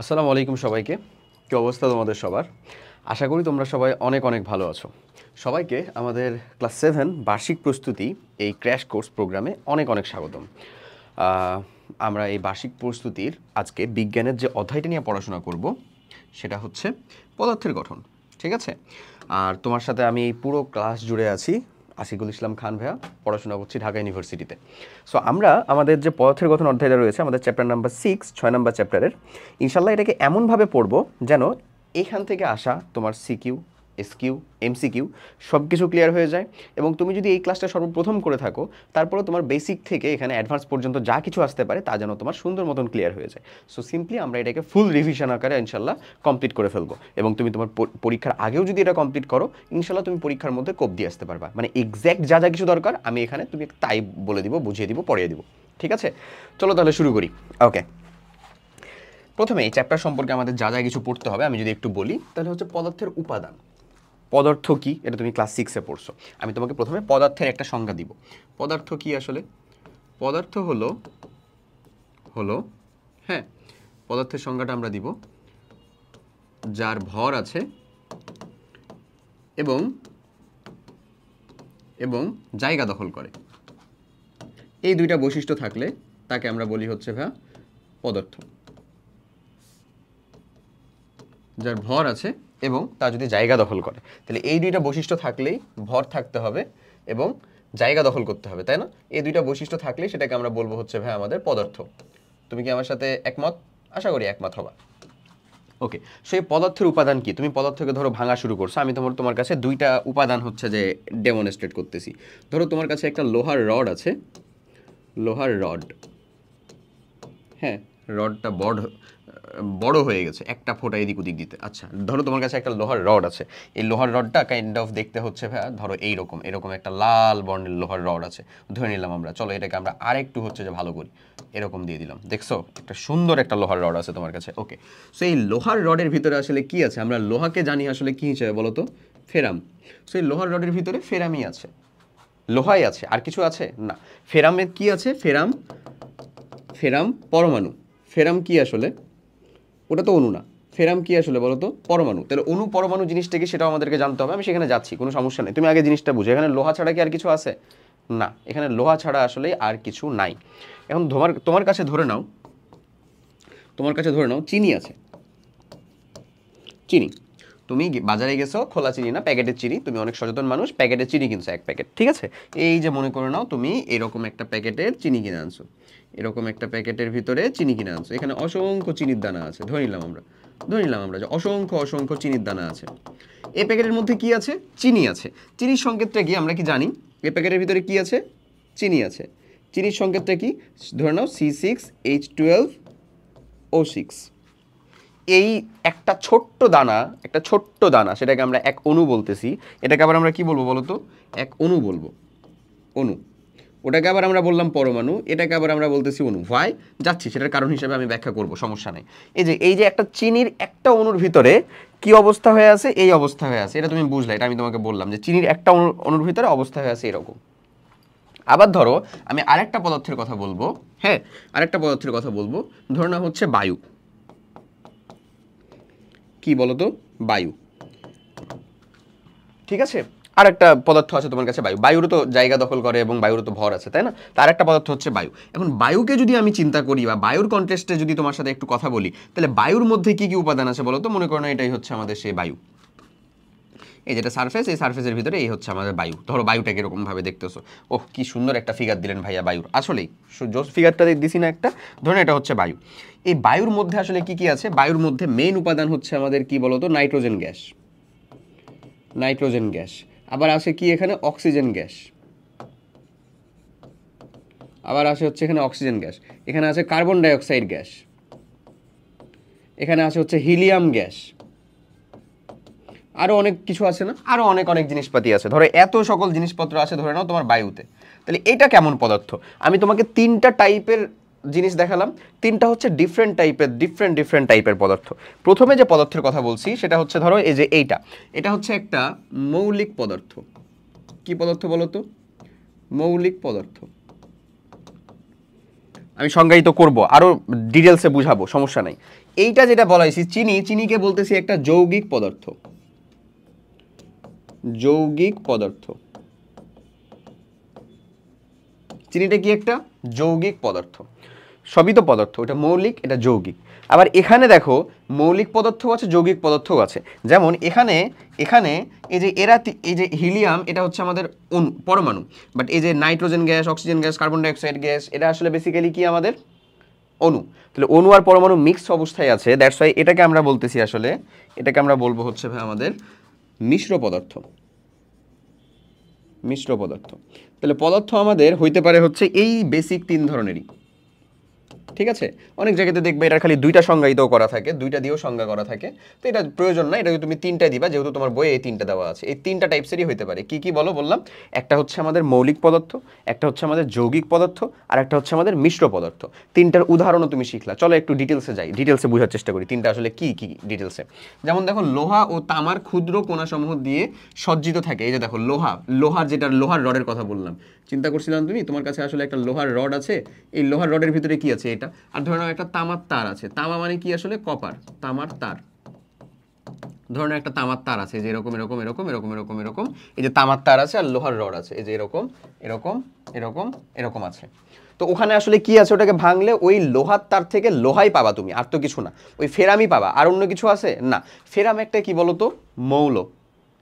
আসসালামু আলাইকুম সবাইকে। কি অবস্থা তোমাদের সবার? আশা করি তোমরা সবাই অনেক অনেক ভালো আছো। সবাইকে আমাদের ক্লাস 7 বার্ষিক প্রস্তুতি এই ক্র্যাশ কোর্স প্রোগ্রামে অনেক অনেক স্বাগতম। আমরা এই বার্ষিক প্রস্তুতির আজকে বিজ্ঞানের যে অধ্যায়টা নিয়ে পড়াশোনা করব সেটা হচ্ছে পদার্থের গঠন। ঠিক আছে? আর তোমার সাথে আমি এই পুরো ক্লাস জুড়ে আছি, আশিকুল ইসলাম খান ভাইয়া, পড়াশোনা করছি ঢাকা ইউনিভার্সিটিতে। সো আমরা আমাদের যে পদার্থের গঠন অধ্যায়টা রয়েছে আমাদের চ্যাপ্টার নাম্বার 6, 6 নাম্বার চ্যাপ্টারের, ইনশাল্লাহ এটাকে এমনভাবে পড়বো যেন এখান থেকে আসা তোমার সিকিউ, এসকিউ, এমসিকিউ সব কিছু ক্লিয়ার হয়ে যায়। এবং তুমি যদি এই ক্লাসটা সর্বপ্রথম করে থাকো, তারপরে তোমার বেসিক থেকে এখানে অ্যাডভান্স পর্যন্ত যা কিছু আসতে পারে তা যেন তোমার সুন্দর মতন ক্লিয়ার হয়ে যায়। সো সিম্পলি আমরা এটাকে ফুল রিভিশন আকারে ইনশাল্লাহ কমপ্লিট করে ফেলবো। এবং তুমি তোমার পরীক্ষার আগেও যদি এটা কমপ্লিট করো, ইনশাল্লাহ তুমি পরীক্ষার মধ্যে কোপ দিয়ে আসতে পারবা। মানে এক্স্যাক্ট যা যা কিছু দরকার আমি এখানে তুমি তাই বলে দিব, বুঝিয়ে দিব, পড়িয়ে দিব। ঠিক আছে, চলো তাহলে শুরু করি। ওকে, প্রথমে এই চ্যাপ্টার সম্পর্কে আমাদের যা যা কিছু পড়তে হবে আমি যদি একটু বলি, তাহলে হচ্ছে পদার্থের উপাদান। পদার্থ কি, এটা তুমি ক্লাস 6-এ পড়ছো। আমি তোমাকে প্রথমে পদার্থের একটা সংজ্ঞা দিব। পদার্থ কি আসলে? পদার্থ হলো হ্যাঁ, পদার্থের সংজ্ঞাটা আমরা দিব যার ভর আছে এবং এবং জায়গা দখল করে। এই দুইটা বৈশিষ্ট্য থাকলে তাকে আমরা বলি হচ্ছে পদার্থ। যার ভর আছে এবং তা যদি জায়গা দখল করে, তাহলে এই দুইটা বৈশিষ্ট্য থাকলেই, ভর থাকতে হবে এবং জায়গা দখল করতে হবে, তাই না? এই দুইটা বৈশিষ্ট্য থাকলেই সেটাকে আমরা বলবো হচ্ছে আমাদের পদার্থ। তুমি কি আমার সাথে একমত? আশা করি একমত হবা। ওকে, সেই পদার্থের উপাদান কি? তুমি পদার্থকে ধরো ভাঙা শুরু করছো, আমি তোমার কাছে দুইটা উপাদান হচ্ছে যে ডেমনস্ট্রেট করতেছি। ধরো তোমার কাছে একটা লোহার রড আছে, লোহার রড, হ্যাঁ, রডটা বড় হয়ে গেছে, একটা ফোঁটা এদিক ওদিক দিতে। আচ্ছা, ধরো তোমার কাছে একটা লোহার রড আছে, এই লোহার রডটা কাইন্ড অফ দেখতে হচ্ছে ধরো এইরকম, এরকম একটা লাল বর্ণের লোহার রড আছে ধরে নিলাম আমরা। চলো এটাকে আমরা আরেকটু হচ্ছে যে ভালো করি, এরকম দিয়ে দিলাম। দেখছো একটা সুন্দর একটা লোহার রড আছে তোমার কাছে। ওকে, সো এই লোহার রডের ভিতরে আসলে কি আছে? আমরা লোহাকে জানি আসলে কি হিসেবে বলো তো? ফেরাম। সো এই লোহার রডের ভিতরে ফেরামই আছে, লোহাই আছে, আর কিছু আছে না। ফেরামের কি আছে? ফেরাম পরমাণু। ফেরাম কি আসলে? ওটা তো অণু না। ফেরাম কি আসলে বলো তো? পরমাণু। তাহলে অণু পরমাণু জিনিসটা কি সেটাও আমাদেরকে জানতে হবে। আমি সেখানে যাচ্ছি, কোনো সমস্যা নেই, তুমি আগে জিনিসটা বুঝো। এখানে লোহা ছাড়া কি আর কিছু আছে? না, এখানে লোহা ছাড়া আসলে আর কিছু নাই। এখন তোমার কাছে ধরে নাও চিনি আছে। চিনি, তুমি বাজারে গেছো, খোলা চিনি না, প্যাকেটের চিনি। তুমি অনেক সচেতন মানুষ, প্যাকেটের চিনি কিনছো, এক প্যাকেট, ঠিক আছে? এই যে মনে করে নাও তুমি এরকম একটা প্যাকেটের চিনি কিনে আনছো, এরকম একটা প্যাকেটের ভিতরে চিনি কিনে আনছো। এখানে অসংখ্য চিনির দানা আছে, ধরে নিলাম আমরা যে অসংখ্য চিনির দানা আছে। এই প্যাকেটের মধ্যে কি আছে? চিনি আছে। চিনির সংকেতটা কি আমরা কি জানি? এই প্যাকেটের ভিতরে কি আছে? চিনি আছে। চিনির সংকেতটা কি? ধরে নাও C6H12O6। এই একটা ছোট্ট দানা, সেটাকে আমরা এক অণু বলতেছি। এটাকে আবার আমরা কি বলবো বলো তো? এক অণু বলবো, অণু। ওটাকে আবার আমরা বললাম পরমাণু, এটাকে আবার আমরা বলতেছি অণু। ভাই যাচ্ছি, সেটার কারণ হিসেবে আমি ব্যাখ্যা করব, সমস্যা নেই। এই যে একটা চিনির একটা অণুর ভিতরে কি অবস্থা হয়ে আছে? এই অবস্থা হয়ে আছে। এটা তুমি বুঝলে, এটা আমি তোমাকে বললাম যে চিনির একটা অণুর ভিতরে অবস্থা হয়ে আছে এরকম। আবার ধরো আমি আরেকটা পদার্থের কথা বলবো, হ্যাঁ, আরেকটা পদার্থের কথা বলবো। ধরো না হচ্ছে বায়ু। কি বলতো? বায়ু, ঠিক আছে? আর একটা পদার্থ আছে তোমার কাছে, বায়ু। বায়ুরও তো জায়গা দখল করে এবং বায়ুরও তো ভর আছে, তাই না? তার একটা পদার্থ হচ্ছে বায়ু। এখন বায়ুকে যদি আমি চিন্তা করি বা বায়ুর কন্টেক্সটে যদি তোমার সাথে একটু কথা বলি, তাহলে বায়ুর মধ্যে কি কি উপাদান আছে বলো তো? মনে করো না এটাই হচ্ছে আমাদের সেই বায়ু। এই যেটা সারফেস, এই সারফেসের ভিতরে এই হচ্ছে আমাদের বায়ু। ধরো বায়ুটাকে এরকম ভাবে দেখতেছো। ওহ, কি সুন্দর একটা ফিগার দিলেন ভাইয়া বায়ুর। আসলেই ফিগারটা দিছি না একটা? ধরুন এটা হচ্ছে বায়ু। এই বায়ুর মধ্যে আসলে কি কি আছে? বায়ুর মধ্যে মেইন উপাদান হচ্ছে আমাদের কি বলতো? Nitrogen gas. Nitrogen gas. আবার আছে কি এখানে? Oxygen gas. আবার আছে হচ্ছে এখানে অক্সিজেন গ্যাস। এখানে আছে কার্বন ডাইঅক্সাইড গ্যাস। এখানে আছে হচ্ছে হিলিয়াম গ্যাস। আরও অনেক কিছু আছে না? আরও অনেক অনেক জিনিসপাতি আছে। ধরো এত সকল জিনিসপত্র আছে ধরে নাও তোমার বায়ুতে। তাহলে এটা কেমন পদার্থ? আমি তোমাকে তিনটা টাইপের জিনিস দেখালাম। তিনটা হচ্ছে ডিফারেন্ট টাইপের পদার্থ। প্রথমে যে পদার্থের কথা বলছি সেটা হচ্ছে ধরো এই যে এটা হচ্ছে একটা মৌলিক পদার্থ। কি পদার্থ বলো তো? মৌলিক পদার্থ। আমি সংজ্ঞায়িত করব, আরো ডিটেলসে বুঝাবো, সমস্যা নাই। এইটা যেটা বলাইছি চিনি, চিনিকে বলতেছি একটা যৌগিক পদার্থ, যৌগিক পদার্থ। চিনিটা কি একটা যৌগিক পদার্থ, সবই তো পদার্থ, এটা মৌলিক এটা যৌগিক। আবার এখানে দেখো মৌলিক পদার্থ আছে যৌগিক পদার্থও আছে। যেমন এখানে এখানে এই যে এই যে হিলিয়াম এটা হচ্ছে আমাদের পরমাণু, বাট এই যে nitrogen gas, oxygen gas, carbon dioxide gas এটা আসলে বেসিক্যালি কি আমাদের অণু। তাহলে অণু আর পরমাণু মিক্স অবস্থায় আছে, দ্যাটস ওয়াই এটাকে আমরা বলতেছি আসলে, এটাকে আমরা বলবো হচ্ছে ভাই আমাদের মিশ্র পদার্থ, মিশ্র পদার্থ। তাহলে পদার্থ আমাদের হইতে পারে হচ্ছে এই বেসিক 3 ধরনেরই, ঠিক আছে। অনেক জায়গাতে দেখবে এটা খালি 2টা সংজ্ঞায়িত করা থাকে, 2টা দিয়েও সংজ্ঞা করা থাকে, তো এটা প্রয়োজন না, এটা তুমি 3টা দিবা, যেহেতু তোমার বইয়ে এই 3টা দেওয়া আছে। এই 3টা টাইপসেরই হইতে পারে। কি কি বললাম, একটা হচ্ছে আমাদের মৌলিক পদার্থ, একটা হচ্ছে আমাদের যৌগিক পদার্থ, আর একটা হচ্ছে আমাদের মিশ্র পদার্থ। 3টার উদাহরণও তুমি শিখলা। চলো একটু ডিটেলসে যাই, ডিটেলসে বোঝার চেষ্টা করি 3টা আসলে কি কি ডিটেলসে। যেমন দেখো লোহা ও তামার ক্ষুদ্র কণাসমূহ দিয়ে সজ্জিত থাকে। এই যে দেখো লোহার যেটা লোহার রডের কথা বললাম, চিন্তা করছিলাম তুমি তোমার কাছে আসলে একটা লোহার রড আছে, এই লোহার রডের ভিতরে কি আছে এটা, আর ধরে নাও একটা তামার তার আছে। তামা মানে কি আসলে কপার, তামার তার। ধরে নাও একটা তামার তার আছে, যে এরকম এরকম এরকম এরকম এরকম এরকম, এই যে তামার তার আছে আর লোহার রড আছে, এই যে এরকম এরকম এরকম এরকম আছে। তো ওখানে আসলে কি আছে, ওটাকে ভাঙলে ওই লোহার তার থেকে লোহাই পাবা তুমি, আর তো কিছু না, ওই ফেরামই পাবা। আর অন্য কিছু আছে না। ফেরাম একটা কি বলতো, মৌল,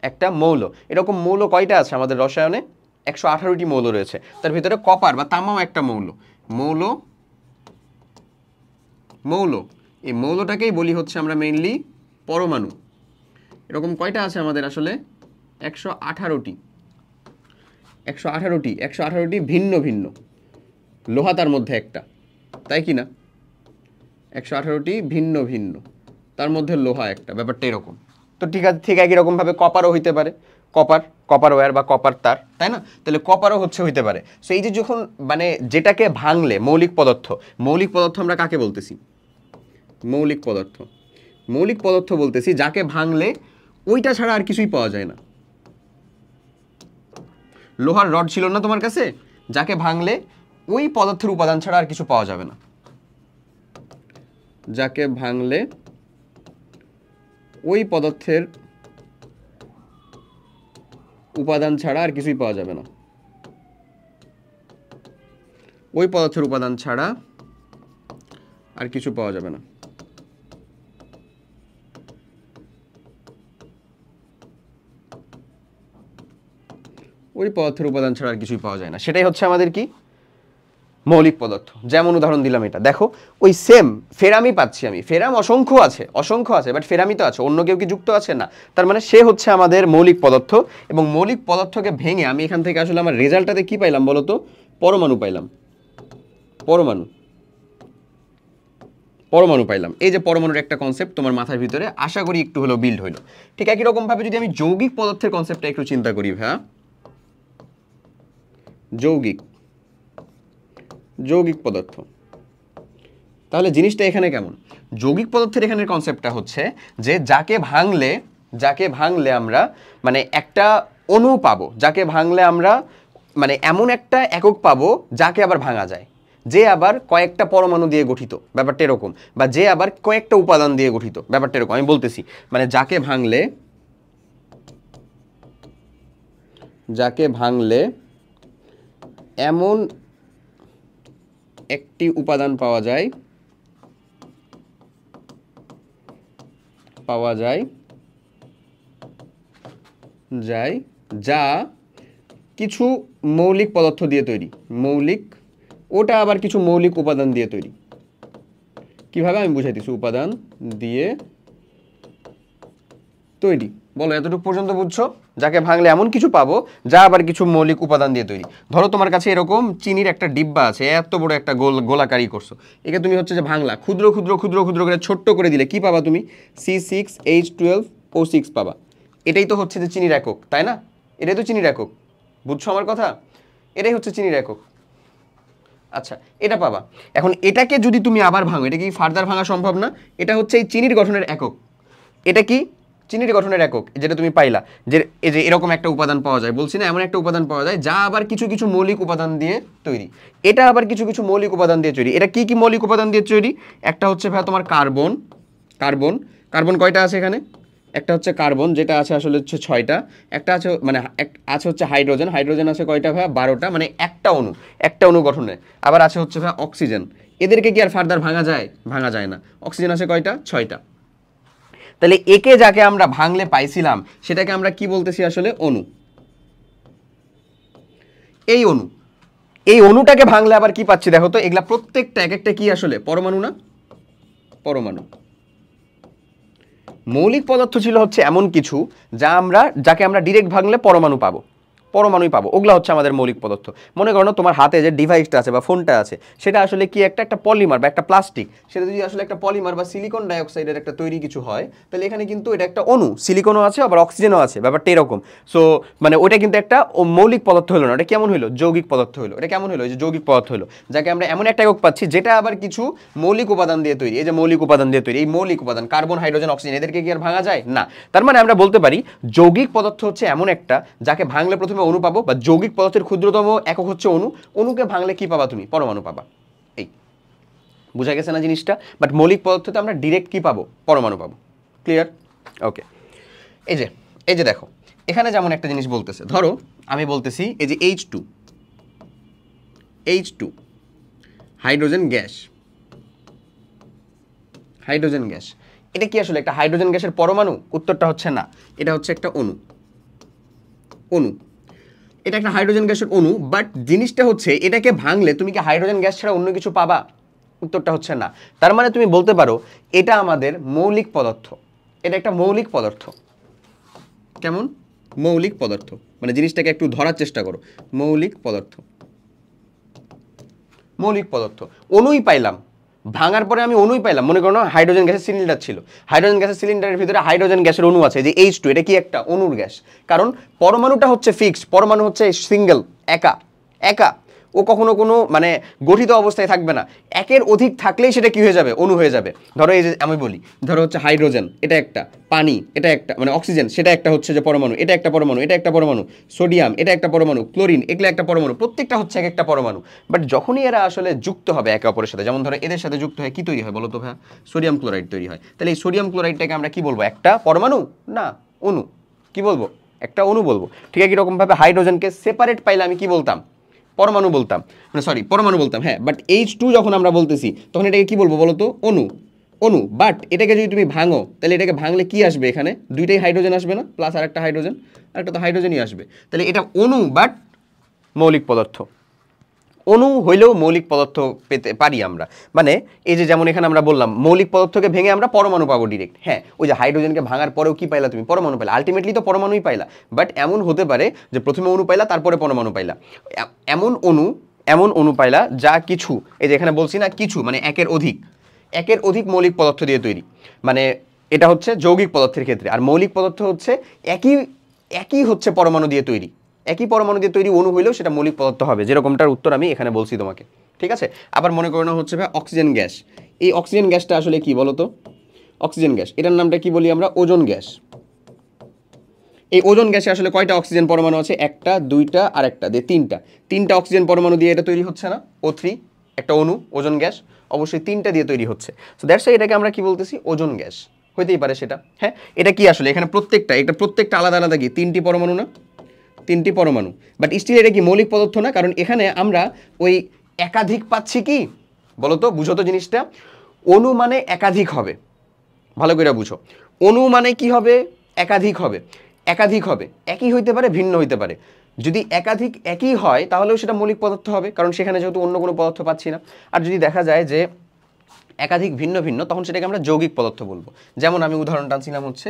একটা মৌল। এরকম মৌল কয়টা আছে আমাদের রসায়নে, 118টি মৌল রয়েছে। তার ভিতরে কপার বা তামাও একটা মৌল। মৌল এই মৌলটাকেই বলি হচ্ছে আমরা মেইনলি পরমাণু। এরকম কয়টা আছে আমাদের আসলে, 118টি, 118টি ভিন্ন ভিন্ন। লোহা তার মধ্যে একটা, তাই কি না, 118টি ভিন্ন ভিন্ন, তার মধ্যে লোহা একটা, ব্যাপারটা এরকম। তো ঠিক আছে, ঠিক একই রকমভাবে কপারও হইতে পারে, কপার ওয়্যার বা কপার তার, তাই না। তাহলে কপারও হইতে পারে। সো এই যে যখন মানে যেটাকে ভাঙলে মৌলিক পদার্থ আমরা কাকে বলতেছি, মৌলিক পদার্থ বলতেছি যাকে ভাঙলে ওইটা ছাড়া আর কিছুই পাওয়া যায় না। লোহার রড ছিল না তোমার কাছে, যাকে ভাঙলে ওই পদার্থের উপাদান ছাড়া আর কিছু পাওয়া যাবে না, যাকে ভাঙলে ওই পদার্থের উপাদান ছাড়া আর কিছুই পাওয়া যাবে না, ওই পদার্থের উপাদান ছাড়া আর কিছু পাওয়া যাবে না। ওই পদার্থের উপাদান ছাড়া আর কিছুই পাওয়া যায় না, সেটাই হচ্ছে আমাদের কি মৌলিক পদার্থ। যেমন উদাহরণ দিলাম এটা, দেখো ওই সেম ফেরামি পাচ্ছি আমি, ফেরাম অসংখ্য আছে, বাট ফেরামি তো আছে, অন্য কেউ কি যুক্ত আছে না, তার মানে সে হচ্ছে আমাদের মৌলিক পদার্থ। এবং মৌলিক পদার্থকে ভেঙে আমি এখান থেকে আসলে আমার রেজাল্টটাতে কি পাইলাম বলো তো, পরমাণু পাইলাম, পরমাণু পাইলাম। এই যে পরমাণুর একটা কনসেপ্ট তোমার মাথার ভিতরে আশা করি একটু হলেও বিল্ড হইলো। ঠিক একই রকম ভাবে যদি আমি যৌগিক পদার্থের কনসেপ্টটা একটু চিন্তা করি, ভাইয়া যৌগিক পদার্থ, তাহলে জিনিসটা এখানে কেমন। যৌগিক পদার্থের এখানে কনসেপ্টটা হচ্ছে যে যাকে ভাঙলে আমরা মানে একটা অণু পাবো, যাকে ভাঙলে আমরা মানে এমন একটা একক পাবো যাকে আবার ভাঙা যায়, যে আবার কয়েকটা পরমাণু দিয়ে গঠিত, ব্যাপারটা এরকম, বা যে আবার কয়েকটা উপাদান দিয়ে গঠিত, ব্যাপারটা এরকম। আমি বলতেছি মানে যাকে ভাঙলে এমন একটি উপাদান পাওয়া যায় যা কিছু মৌলিক পদার্থ দিয়ে তৈরি, ওটা আবার কিছু মৌলিক উপাদান দিয়ে তৈরি। কিভাবে আমি বুঝাইতেছি, উপাদান দিয়ে তৈরি। বলো এতটুকু পর্যন্ত বুঝছো? যাকে ভাঙলে এমন কিছু পাবো যা আবার কিছু মৌলিক উপাদান দিয়ে তৈরি। ধরো তোমার কাছে এরকম চিনির একটা ডিব্বা আছে, এত বড় একটা গোলাকারী করছো, একে তুমি হচ্ছে যে ভাঙলা, ক্ষুদ্র করে ছোট্ট করে দিলে কি পাবা তুমি, C6H12O6 পাবা। এটাই তো হচ্ছে যে চিনির একক, তাই না, এটাই তো চিনির একক, বুঝছো আমার কথা, এটাই হচ্ছে চিনির একক। আচ্ছা এটা পাবা। এখন এটাকে যদি তুমি আবার ভাঙো, এটা কি ফার্দার ভাঙা সম্ভব না, এটা হচ্ছে এই চিনির গঠনের একক। এটা কি চিনির গঠনের একক যেটা তুমি পাইলা, যে এই যে এরকম একটা উপাদান পাওয়া যায়, বলছি না এমন একটা উপাদান পাওয়া যায় যা আবার কিছু কিছু মৌলিক উপাদান দিয়ে তৈরি। এটা আবার কিছু কিছু মৌলিক উপাদান দিয়ে তৈরি। এটা কি কি মৌলিক উপাদান দিয়ে তৈরি? একটা হচ্ছে ভাই তোমার কার্বন, কার্বন কার্বন কয়টা আছে এখানে? একটা হচ্ছে কার্বন, যেটা আছে আসলে হচ্ছে 6টা। একটা আছে মানে আছে হচ্ছে হাইড্রোজেন, হাইড্রোজেন আছে কয়টা ভাই? 12টা, মানে একটা অণু গঠনে। আবার আছে হচ্ছে ভাই অক্সিজেন। এদেরকে কি আর ফার্দার ভাঙা যায়? ভাঙা যায় না। অক্সিজেন আছে কয়টা? 6টা। তাহলে একে যাকে আমরা ভাঙলে পাইছিলাম সেটাকে আমরা কি বলতেছি আসলে? অণু। এই অণু, এই অণুটাকে ভাঙলে আবার কি পাচ্ছি দেখো তো? এগুলা প্রত্যেকটা এক একটা কি আসলে? পরমাণু না? পরমাণু। মৌলিক পদার্থ ছিল হচ্ছে এমন কিছু যাকে আমরা ডিরেক্ট ভাঙলে পরমাণু পাবো, পরমাণুই পাবো। ওগুলা হচ্ছে আমাদের মৌলিক পদার্থ। মনে করো তোমার হাতে যে ডিভাইসটা আছে বা ফোনটা আছে, সেটা আসলে কি একটা পলিমার বা একটা প্লাস্টিক। সেটা যদি আসলে একটা পলিমার বা সিলিকন ডাইঅক্সাইডের একটা তৈরি কিছু হয়, তাহলে এখানে কিন্তু এটা একটা অণু, সিলিকনও আছে আবার অক্সিজেনও আছে, ব্যাপারটা এরকম। সো মানে ওটা কিন্তু একটা মৌলিক পদার্থ হলো না, ওটা কেমন হলো? যৌগিক পদার্থ হলো। এটা কেমন হলো? এই যে যৌগিক পদার্থ হলো, যাকে আমরা এমন একটা একক পাচ্ছি যেটা আবার কিছু মৌলিক উপাদান দিয়ে তৈরি। এই যে মৌলিক উপাদান দিয়ে তৈরি, এই মৌলিক উপাদান কার্বন, হাইড্রোজেন, অক্সিজেন, এদেরকে কি আর ভাঙা যায়? না। তার মানে আমরা বলতে পারি যৌগিক পদার্থ হচ্ছে এমন একটা যাকে ভাঙলে প্রথমে অণু পাবো, বা যৌগিক পদার্থের ক্ষুদ্রতম একক হচ্ছে অণু। অণুকে ভাঙলে কি পাবা তুমি? পরমাণু পাবা। এই বুঝা গেছে না জিনিসটা? বাট মৌলিক পদার্থতে আমরা ডিরেক্ট কি পাবো? পরমাণু পাবো। ক্লিয়ার? ওকে। এই যে দেখো এখানে যেমন একটা জিনিস বলতেছে, ধরো আমি বলতেছি এই যে H2 hydrogen gas, hydrogen gas, এটা কি আসলে একটা হাইড্রোজেন গ্যাসের পরমাণু? উত্তরটা হচ্ছে না, এটা হচ্ছে একটা অণু। অণু, এটা একটা হাইড্রোজেন গ্যাসের অণু। বাট জিনিসটা হচ্ছে এটাকে ভাঙলে তুমি কি হাইড্রোজেন গ্যাস ছাড়া অন্য কিছু পাবা? উত্তরটা হচ্ছে না। তার মানে তুমি বলতে পারো এটা আমাদের মৌলিক পদার্থ, এটা একটা মৌলিক পদার্থ। কেমন? মৌলিক পদার্থ। মানে জিনিসটাকে একটু ধরার চেষ্টা করো। মৌলিক পদার্থ, মৌলিক পদার্থ। অণুই পাইলাম, ভাঙার পরে আমি অণুই পাইলাম। মনে করো না হাইড্রোজেন গ্যাসের সিলিন্ডার ছিল, হাইড্রোজেন গ্যাসের সিলিন্ডারের ভিতরে হাইড্রোজেন গ্যাসের অণু আছে, যে H2, এটা কি একটা অণুর গ্যাস। কারণ পরমাণুটা হচ্ছে ফিক্সড, পরমাণু হচ্ছে সিঙ্গেল, একা একা। ও কখনো কোনো মানে গঠিত অবস্থায় থাকবে না। একের অধিক থাকলেই সেটা কি হয়ে যাবে? অণু হয়ে যাবে। ধরো এই যে আমি বলি, ধরো হচ্ছে হাইড্রোজেন, এটা একটা, পানি এটা একটা, মানে অক্সিজেন সেটা একটা হচ্ছে যে পরমাণু, এটা একটা পরমাণু, এটা একটা পরমাণু, সোডিয়াম এটা একটা পরমাণু, ক্লোরিন এগুলো একটা পরমাণু, প্রত্যেকটা হচ্ছে এক একটা পরমাণু। বাট যখনই এরা আসলে যুক্ত হবে একে অপরের সাথে, যেমন ধরো এদের সাথে যুক্ত হয় কি তৈরি হয় বলো তো ভাইয়া? সোডিয়াম ক্লোরাইড তৈরি হয়। তাহলে এই সোডিয়াম ক্লোরাইডটাকে আমরা কি বলবো? একটা পরমাণু না, অণু। কি বলবো? একটা অণু বলবো। ঠিক আছে, এরকমভাবে হাইড্রোজেনকে সেপারেট পাইলে আমি কি বলতাম? পরমাণু বলতাম, মানে সরি পরমাণু বলতাম। হ্যাঁ, বাট H2 যখন আমরা বলতেছি তখন এটাকে কি বলবো বলো তো? অণু। অণু। বাট এটাকে যদি তুমি ভাঙো, তাহলে এটাকে ভাঙলে কি আসবে? এখানে দুইটাই হাইড্রোজেন আসবে না, প্লাস আরেকটা হাইড্রোজেন, আরেকটা তো হাইড্রোজেনই আসবে। তাহলে এটা অণু বাট মৌলিক পদার্থ। অণু হইলেও মৌলিক পদার্থ পেতে পারি আমরা। মানে এই যে যেমন এখানে আমরা বললাম মৌলিক পদার্থকে ভেঙে আমরা পরমাণু পাবো ডিরেক্ট। হ্যাঁ, ওই যে হাইড্রোজেনকে ভাঙার পরেও কি পাইলা তুমি? পরমাণু পাইলা। আলটিমেটলি তো পরমাণুই পাইলা। বাট এমন হতে পারে যে প্রথমে অণু পাইলা, তারপরে পরমাণু পাইলা। এমন অণু পাইলা যা কিছু, এই যে এখানে বলছি না কিছু, মানে একের অধিক মৌলিক পদার্থ দিয়ে তৈরি। মানে এটা হচ্ছে যৌগিক পদার্থের ক্ষেত্রে। আর মৌলিক পদার্থ হচ্ছে একই হচ্ছে পরমাণু দিয়ে তৈরি। একই পরমাণু দিয়ে তৈরি অণু হইলেও সেটা মৌলিক পদার্থ হবে, যেরকমটার উত্তর আমি এখানে বলছি তোমাকে। ঠিক আছে? আবার মনে করো না হচ্ছে ভাই অক্সিজেন গ্যাস। এই অক্সিজেন গ্যাসটা আসলে কি বলো তো? অক্সিজেন গ্যাস, এটার নামটা কি বলি আমরা? Ozone gas. এই ওজোন গ্যাসে আসলে কয়টা অক্সিজেন পরমাণু আছে? একটা, দুইটা আর একটা দিয়ে তিনটা অক্সিজেন পরমাণু দিয়ে এটা তৈরি হচ্ছে না? O3, একটা অণু, ওজোন গ্যাস অবশ্যই তিনটা দিয়ে তৈরি হচ্ছে। সো দ্যাটস ওয়াই এটাকে আমরা কি বলতেছি? Ozone gas. হইতেই পারে সেটা। হ্যাঁ, এটা কি আসলে এখানে প্রত্যেকটা আলাদা আলাদা কি তিনটি পরমাণু না? তিনটি পরমাণু। বাট স্টিল এটা কি মৌলিক পদার্থ না? কারণ এখানে আমরা ওই একাধিক পাচ্ছি। কি বলো তো? বুঝো তো জিনিসটা। অণু মানে একাধিক হবে, ভালো করে বুঝো। অণু মানে কি হবে? একাধিক হবে। একই হইতে পারে, ভিন্ন হইতে পারে। যদি একাধিক একই হয় তাহলেও সেটা মৌলিক পদার্থ হবে, কারণ সেখানে যেহেতু অন্য কোনো পদার্থ পাচ্ছি না। আর যদি দেখা যায় যে একাধিক ভিন্ন ভিন্ন, তখন সেটাকে আমরা যৌগিক পদার্থ বলবো। যেমন আমি উদাহরণ টানছিলাম হচ্ছে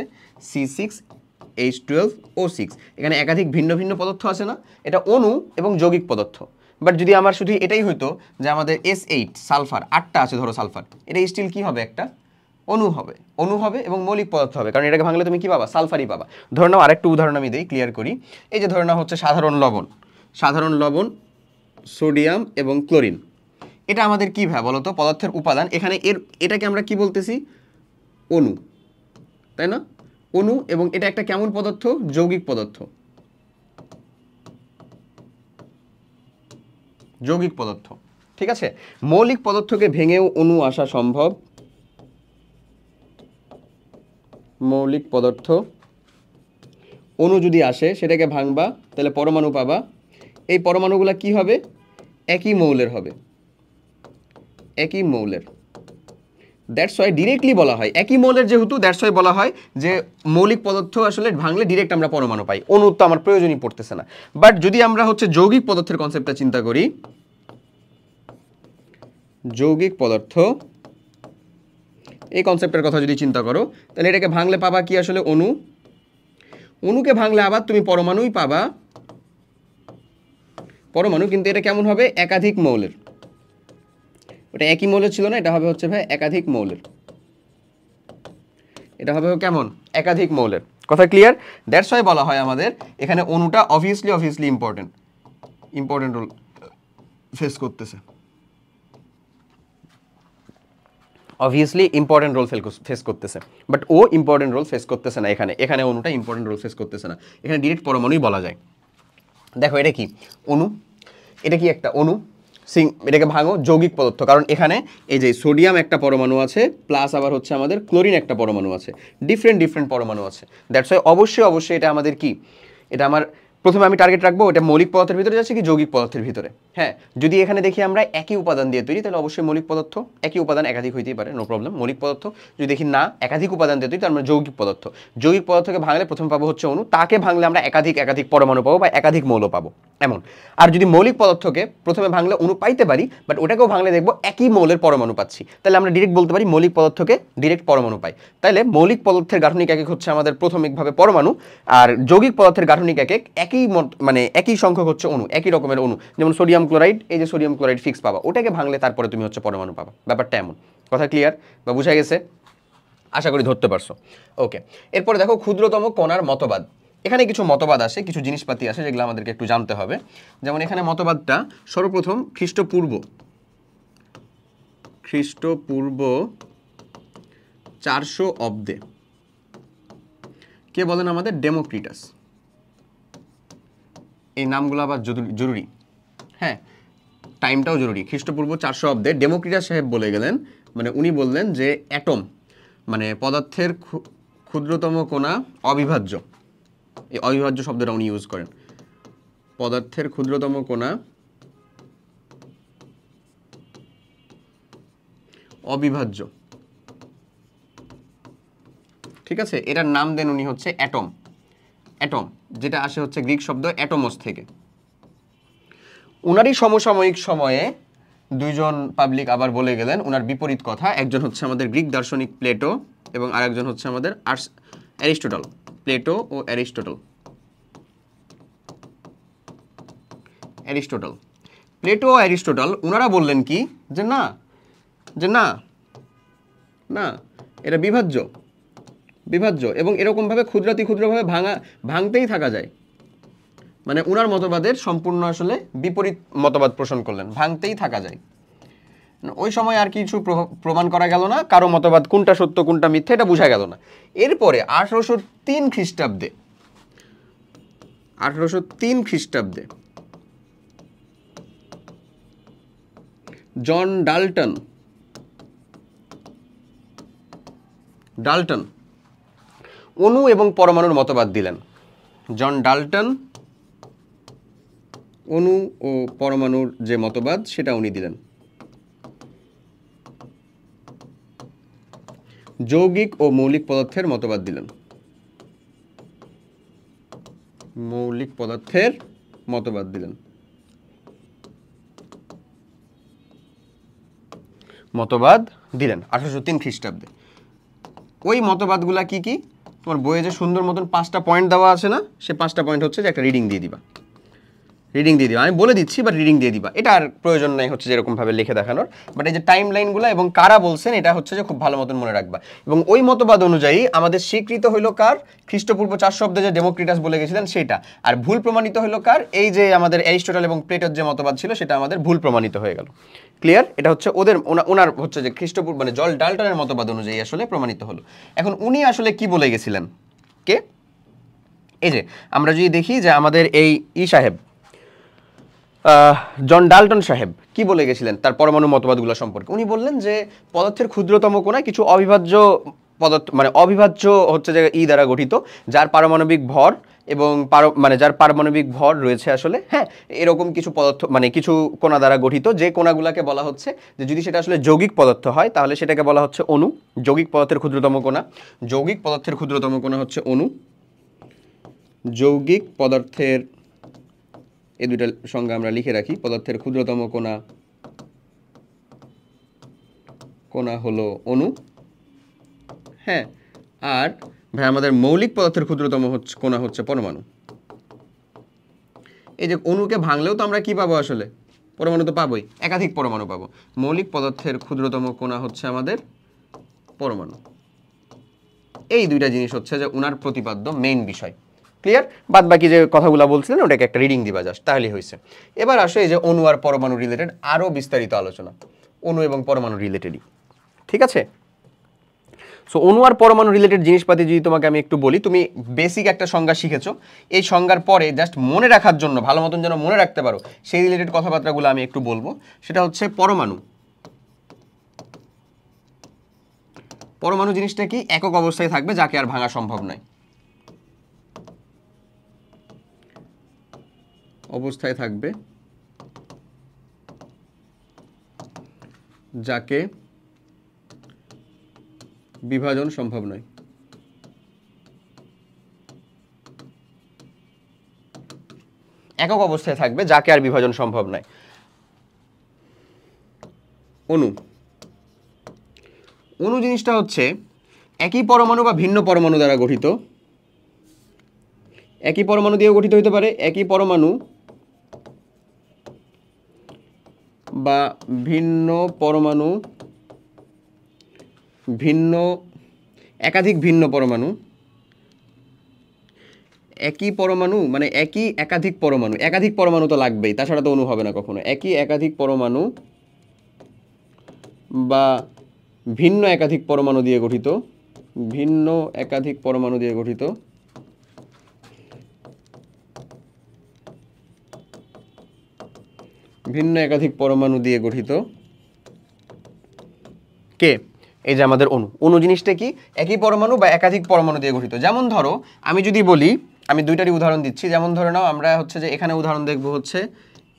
C6H12O6, এখানে একাধিক ভিন্ন ভিন্ন পদার্থ আছে না? এটা অণু এবং যৌগিক পদার্থ। বাট যদি আমার শুধু এটাই হইতো যে আমাদের S8 সালফার, 8টা আছে ধরো সালফার, এটা স্টিল কি হবে? একটা অণু হবে এবং মৌলিক পদার্থ হবে, কারণ এটাকে ভাঙলে তুমি কি পাবা? সালফারই পাবা। ধরে নাও আরেকটু উদাহরণ আমি দিই, ক্লিয়ার করি। এই যে ধরে নাও হচ্ছে সাধারণ লবণ, সোডিয়াম এবং ক্লোরিন। এটা আমাদের কি ভাই বলো তো? পদার্থের উপাদান। এখানে এটাকে আমরা কি বলতেছি? অণু, তাই না? অণু, এবং এটা একটা কেমন পদার্থ? যৌগিক পদার্থ। যৌগিক পদার্থ, ঠিক আছে। মৌলিক পদার্থকে ভেঙেও অণু আসা সম্ভব। মৌলিক পদার্থ অণু যদি আসে, সেটাকে ভাঙবা, তাহলে পরমাণু পাবা। এই পরমাণুগুলো কি হবে? একই মৌলের হবে, একই মৌলের। দ্যাটস ওয়াই ডিরেক্টলি বলা হয় একই মৌলের, যেহেতু দ্যাটস ওয়াই বলা হয় যে মৌলিক পদার্থ আসলে ভাঙলে ডিরেক্ট আমরা পরমাণু পাই, অণু তো আমার প্রয়োজনই পড়তেছে না। বাট যদি আমরা হচ্ছে যৌগিক পদার্থের কনসেপ্টটা চিন্তা করি, যৌগিক পদার্থ এই কনসেপ্টের কথা যদি চিন্তা করো, তাহলে এটাকে ভাঙলে পাবা কি আসলে? অণু। অণুকে ভাঙলে আবার তুমি পরমাণুই পাবা, পরমাণু, কিন্তু এটা কেমন হবে? একাধিক মৌলের। ওটা একই মৌলের ছিল না, এটা হবে হচ্ছে ভাই একাধিক মৌলের। এটা হবে কেমন? একাধিক মৌলের। কথা ক্লিয়ার? দ্যাটস ওয়াই বলা হয় আমাদের এখানে অণুটা অবভিয়াসলি ইম্পর্টেন্ট রোল ফেস করতেছে, অবভিয়াসলি ইম্পর্টেন্ট রোল ফেস করতেছে। বাট ও ইম্পর্টেন্ট রোল ফেস করতেছে না এখানে, এখানে অণুটা ইম্পর্টেন্ট রোল ফেস করতেছে না, এখানে ডিরেক্ট পরমাণুই বলা যায়। দেখো এটা কি? অণু। এটা কি একটা অণু? এটাকে ভাঙো, যৌগিক পদার্থ, কারণ এখানে এই যে সোডিয়াম একটা পরমাণু আছে, প্লাস আবার হচ্ছে আমাদের ক্লোরিন একটা পরমাণু আছে, ডিফারেন্ট পরমাণু আছে। দ্যাটস ওয়াই অবশ্যই এটা আমাদের কি, এটা আমার প্রথমে আমি টার্গেট রাখবো এটা মৌলিক পদার্থের ভিতরে যাচ্ছে কি যৌগিক পদার্থের ভিতরে। হ্যাঁ, যদি এখানে দেখি আমরা একই উপাদান দিয়ে তৈরি, তাহলে অবশ্যই মৌলিক পদার্থ। একই উপাদান একাধিক হইতেই পারে, নো প্রবলেম, মৌলিক পদার্থ। যদি দেখি না একাধিক উপাদান দিয়ে তৈরি, তার মানে যৌগিক পদার্থ। যৌগিক পদার্থকে ভাঙলে প্রথমে পাবো হচ্ছে অণু, তাকে ভাঙলে আমরা একাধিক পরমাণু পাবো বা একাধিক মৌল পাবো, এমন। আর যদি মৌলিক পদার্থকে প্রথমে ভাঙলে অণু পাইতে পারি, বাট ওটাকেও ভাঙলে দেখবো একই মৌলের পরমাণু পাচ্ছি, তাহলে আমরা ডিরেক্ট বলতে পারি মৌলিক পদার্থকে ডিরেক্ট পরমাণু পাই। তাহলে মৌলিক পদার্থের গাঠনিক একক হচ্ছে আমাদের প্রাথমিকভাবে পরমাণু, আর যৌগিক পদার্থের গাঠনিক একক একই সংখ্যক হচ্ছে অণু, একই রকমের অণু। যেমন সোডিয়াম ক্লোরাইড, এই যে সোডিয়াম ক্লোরাইড ফিক্স পাবা, ওটাকে ভাঙলে তারপরে তুমি হচ্ছে পরমাণু পাবা। ব্যাপারটা এমন। কথা ক্লিয়ার বা বুঝা গেছে? আশা করি ধরতে পারছো। ওকে, এরপরে দেখো ক্ষুদ্রতম কণার মতবাদ। এখানে কিছু মতবাদ আসে, কিছু জিনিসপাতি আসে, যেগুলো আমাদেরকে একটু জানতে হবে। যেমন এখানে মতবাদটা সর্বপ্রথম খ্রিস্টপূর্ব 400 অব্দে কে বলেন? আমাদের ডেমোক্রিটাস। এই নামগুলো আবার জরুরি, হ্যাঁ, টাইমটাও জরুরি। খ্রিস্টপূর্ব 400 অব্দে ডেমোক্রিটাস সাহেব বলে গেলেন, মানে উনি বললেন যে অ্যাটম মানে পদার্থের ক্ষুদ্রতম কণা অবিভাজ্য। এই অবিভাজ্য শব্দটা উনি ইউজ করেন। পদার্থের ক্ষুদ্রতম কণা অবিভাজ্য, ঠিক আছে। এটার নাম দেন উনি হচ্ছে অ্যাটম। অ্যাটম যেটা আসে হচ্ছে গ্রিক শব্দ অ্যাটোমস থেকে। উনারই সমসাময়িক সময়ে দুইজন পাবলিক আবার বলে গেলেন উনার বিপরীত কথা। একজন হচ্ছে আমাদের গ্রিক দার্শনিক প্লেটো, এবং আরেকজন হচ্ছে আমাদের অ্যারিস্টটল। প্লেটো ও অ্যারিস্টটল। প্লেটো ও অ্যারিস্টটল উনারা বললেন কি, যে না এটা বিভাজ্য এবং এরকমভাবে ক্ষুদ্রভাবে ভাঙতেই থাকা যায়। মানে উনার মতবাদের সম্পূর্ণ আসলে বিপরীত মতবাদ পোষণ করলেন, ভাঙতেই থাকা যায়। ওই সময় আর কিছু প্রমাণ করা গেল না, কারো মতবাদ কোনটা সত্য কোনটা মিথ্যা এটা বোঝা গেল না। এরপরে 1803 খ্রিস্টাব্দে জন ডাল্টন অণু এবং পরমাণুর মতবাদ দিলেন। জন ডাল্টন অণু ও পরমাণুর যে মতবাদ সেটা উনি দিলেন। যৌগিক ও মৌলিক পদার্থের মতবাদ দিলেন। মতবাদ দিলেন 1803 খ্রিস্টাব্দে। ওই মতবাদগুলা কি কি? তোমার বইয়ে যে সুন্দর মতন 5টা পয়েন্ট দেওয়া আছে না, সে 5টা পয়েন্ট হচ্ছে যে একটা রিডিং দিয়ে দিবা। আমি বলে দিচ্ছি, বাট রিডিং দিয়ে দিবা। এটা আর প্রয়োজন নাই হচ্ছে যেরকমভাবে লিখে দেখানোর, বাট এই যে টাইম লাইনগুলো এবং কারা বলছেন এটা হচ্ছে যে খুব ভালো মতন মনে রাখবা। এবং ওই মতবাদ অনুযায়ী আমাদের স্বীকৃত হইল কার? খ্রিস্টপূর্ব 400 অব্দে যে ডেমোক্রিটাস বলে গেছিলেন সেটা। আর ভুল প্রমাণিত হইল কার? এই যে আমাদের অ্যারিস্টটল এবং প্লেটোর যে মতবাদ ছিল সেটা আমাদের ভুল প্রমাণিত হয়ে গেল। ক্লিয়ার? এটা হচ্ছে ওনার হচ্ছে যে খ্রিস্টপূর্ব মানে জল ডাল্টনের মতবাদ অনুযায়ী আসলে প্রমাণিত হলো। এখন উনি আসলে কি বলে গেছিলেন? কে? এই যে আমরা যদি দেখি যে আমাদের এই সাহেব জন ডাল্টন সাহেব কি বলে গেছিলেন তার পরমাণু মতবাদগুলো সম্পর্কে? উনি বললেন যে পদার্থের ক্ষুদ্রতম কণা কিছু অবিভাজ্য পদার্থ, মানে অবিভাজ্য হচ্ছে যে দ্বারা গঠিত, যার পারমাণবিক ভর এবং যার পারমাণবিক ভর রয়েছে আসলে, হ্যাঁ, এরকম কিছু পদার্থ, মানে কিছু কণা দ্বারা গঠিত, যে কণাগুলোকে বলা হচ্ছে যে যদি সেটা আসলে যৌগিক পদার্থ হয় তাহলে সেটাকে বলা হচ্ছে অণু। যৌগিক পদার্থের ক্ষুদ্রতম কণা, যৌগিক পদার্থের ক্ষুদ্রতম কণা হচ্ছে অণু। যৌগিক পদার্থের, এই দুইটা সংজ্ঞা আমরা লিখে রাখি। পদার্থের ক্ষুদ্রতম কণা হলো অণু, হ্যাঁ। আর ভাই আমাদের মৌলিক পদার্থের ক্ষুদ্রতম কণা হচ্ছে পরমাণু। এই যে অণুকে ভাঙলেও তো আমরা কি পাবো আসলে? পরমাণু তো পাবোই, একাধিক পরমাণু পাবো। মৌলিক পদার্থের ক্ষুদ্রতম কণা হচ্ছে আমাদের পরমাণু। এই দুইটা জিনিস হচ্ছে যে উনার প্রতিপাদ্য মেইন বিষয়। ক্লিয়ার? বাদ বাকি যে কথাগুলো বলছিলেন ওটাকে একটা রিডিং দিবা জাস্ট, তাহলেই হয়েছে। এবার আসো এই যে অণু আর পরমাণু রিলেটেড আরও বিস্তারিত আলোচনা, অণু এবং পরমাণু রিলেটেডই, ঠিক আছে? সো অণু আর পরমাণু রিলেটেড জিনিসপাতি যদি তোমাকে আমি একটু বলি, তুমি বেসিক একটা সংজ্ঞা শিখেছো, এই সংজ্ঞার পরে জাস্ট মনে রাখার জন্য, ভালো মতন যেন মনে রাখতে পারো, সেই রিলেটেড কথাবার্তাগুলো আমি একটু বলবো। সেটা হচ্ছে পরমাণু। পরমাণু জিনিসটা কি? একক অবস্থায় থাকবে, যাকে আর ভাঙা সম্ভব নয়। অবস্থায় থাকবে যাকে বিভাজন সম্ভব নয়। একক অবস্থায় থাকবে যাকে আর বিভাজন সম্ভব নয়। অণু, অণু জিনিসটা হচ্ছে একই পরমাণু বা ভিন্ন পরমাণু দ্বারা গঠিত। একই পরমাণু দিয়েও গঠিত হতে পারে, একই পরমাণু বা ভিন্ন পরমাণু, ভিন্ন একাধিক ভিন্ন পরমাণু। একই পরমাণু মানে একই একাধিক পরমাণু, একাধিক পরমাণু তো লাগবেই, তাছাড়া তো অণু হবে না কখনো। একই একাধিক পরমাণু বা ভিন্ন একাধিক পরমাণু দিয়ে গঠিত, ভিন্ন একাধিক পরমাণু দিয়ে গঠিত, ভিন্ন একাধিক পরমাণু দিয়ে গঠিত কে? এই যে আমাদের অণু। অণু জিনিসটা কি? একই পরমাণু বা একাধিক পরমাণু দিয়ে গঠিত। যেমন ধরো আমি যদি বলি, আমি দুইটারই উদাহরণ দিচ্ছি। যেমন ধরে নাও আমরা হচ্ছে যে এখানে উদাহরণ দেখবো হচ্ছে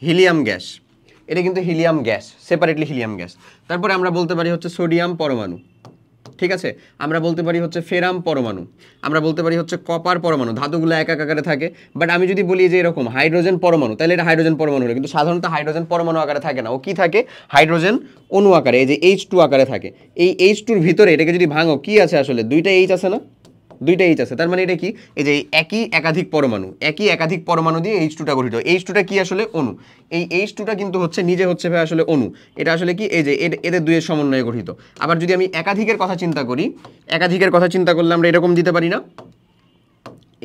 হিলিয়াম গ্যাস। এটা কিন্তু helium gas, separately helium gas. তারপরে আমরা বলতে পারি হচ্ছে সোডিয়াম পরমাণু, ঠিক আছে? আমরা বলতে পারি হচ্ছে ফেরাম পরমাণু, আমরা বলতে পারি হচ্ছে কপার পরমাণু। ধাতুগুলো এক এক আকারে থাকে। বাট আমি যদি বলি যে এরকম হাইড্রোজেন পরমাণু, তাহলে এটা হাইড্রোজেন পরমাণু হলো, কিন্তু সাধারণত হাইড্রোজেন পরমাণু আকারে থাকে না। ও কি থাকে? হাইড্রোজেন অণু আকারে, এই যে H2 আকারে থাকে। এই H2-র ভিতরে এটাকে যদি ভাঙো, কি আছে আসলে? দুইটা H আছে না? দুইটা H আছে। তার মানে এটা কি? এই যে একই একাধিক পরমাণু, একই একাধিক পরমাণু দিয়ে H2টা গঠিত। H2টা কি আসলে? অণু। এই H2টা কিন্তু হচ্ছে নিজে হচ্ছে ভাই আসলে অণু। এটা আসলে কি? এই যে এদের দুইয়ের সমন্বয়ে গঠিত। আবার যদি আমি একাধিকের কথা চিন্তা করি, একাধিকের কথা চিন্তা করলে আমরা এরকম দিতে পারি না?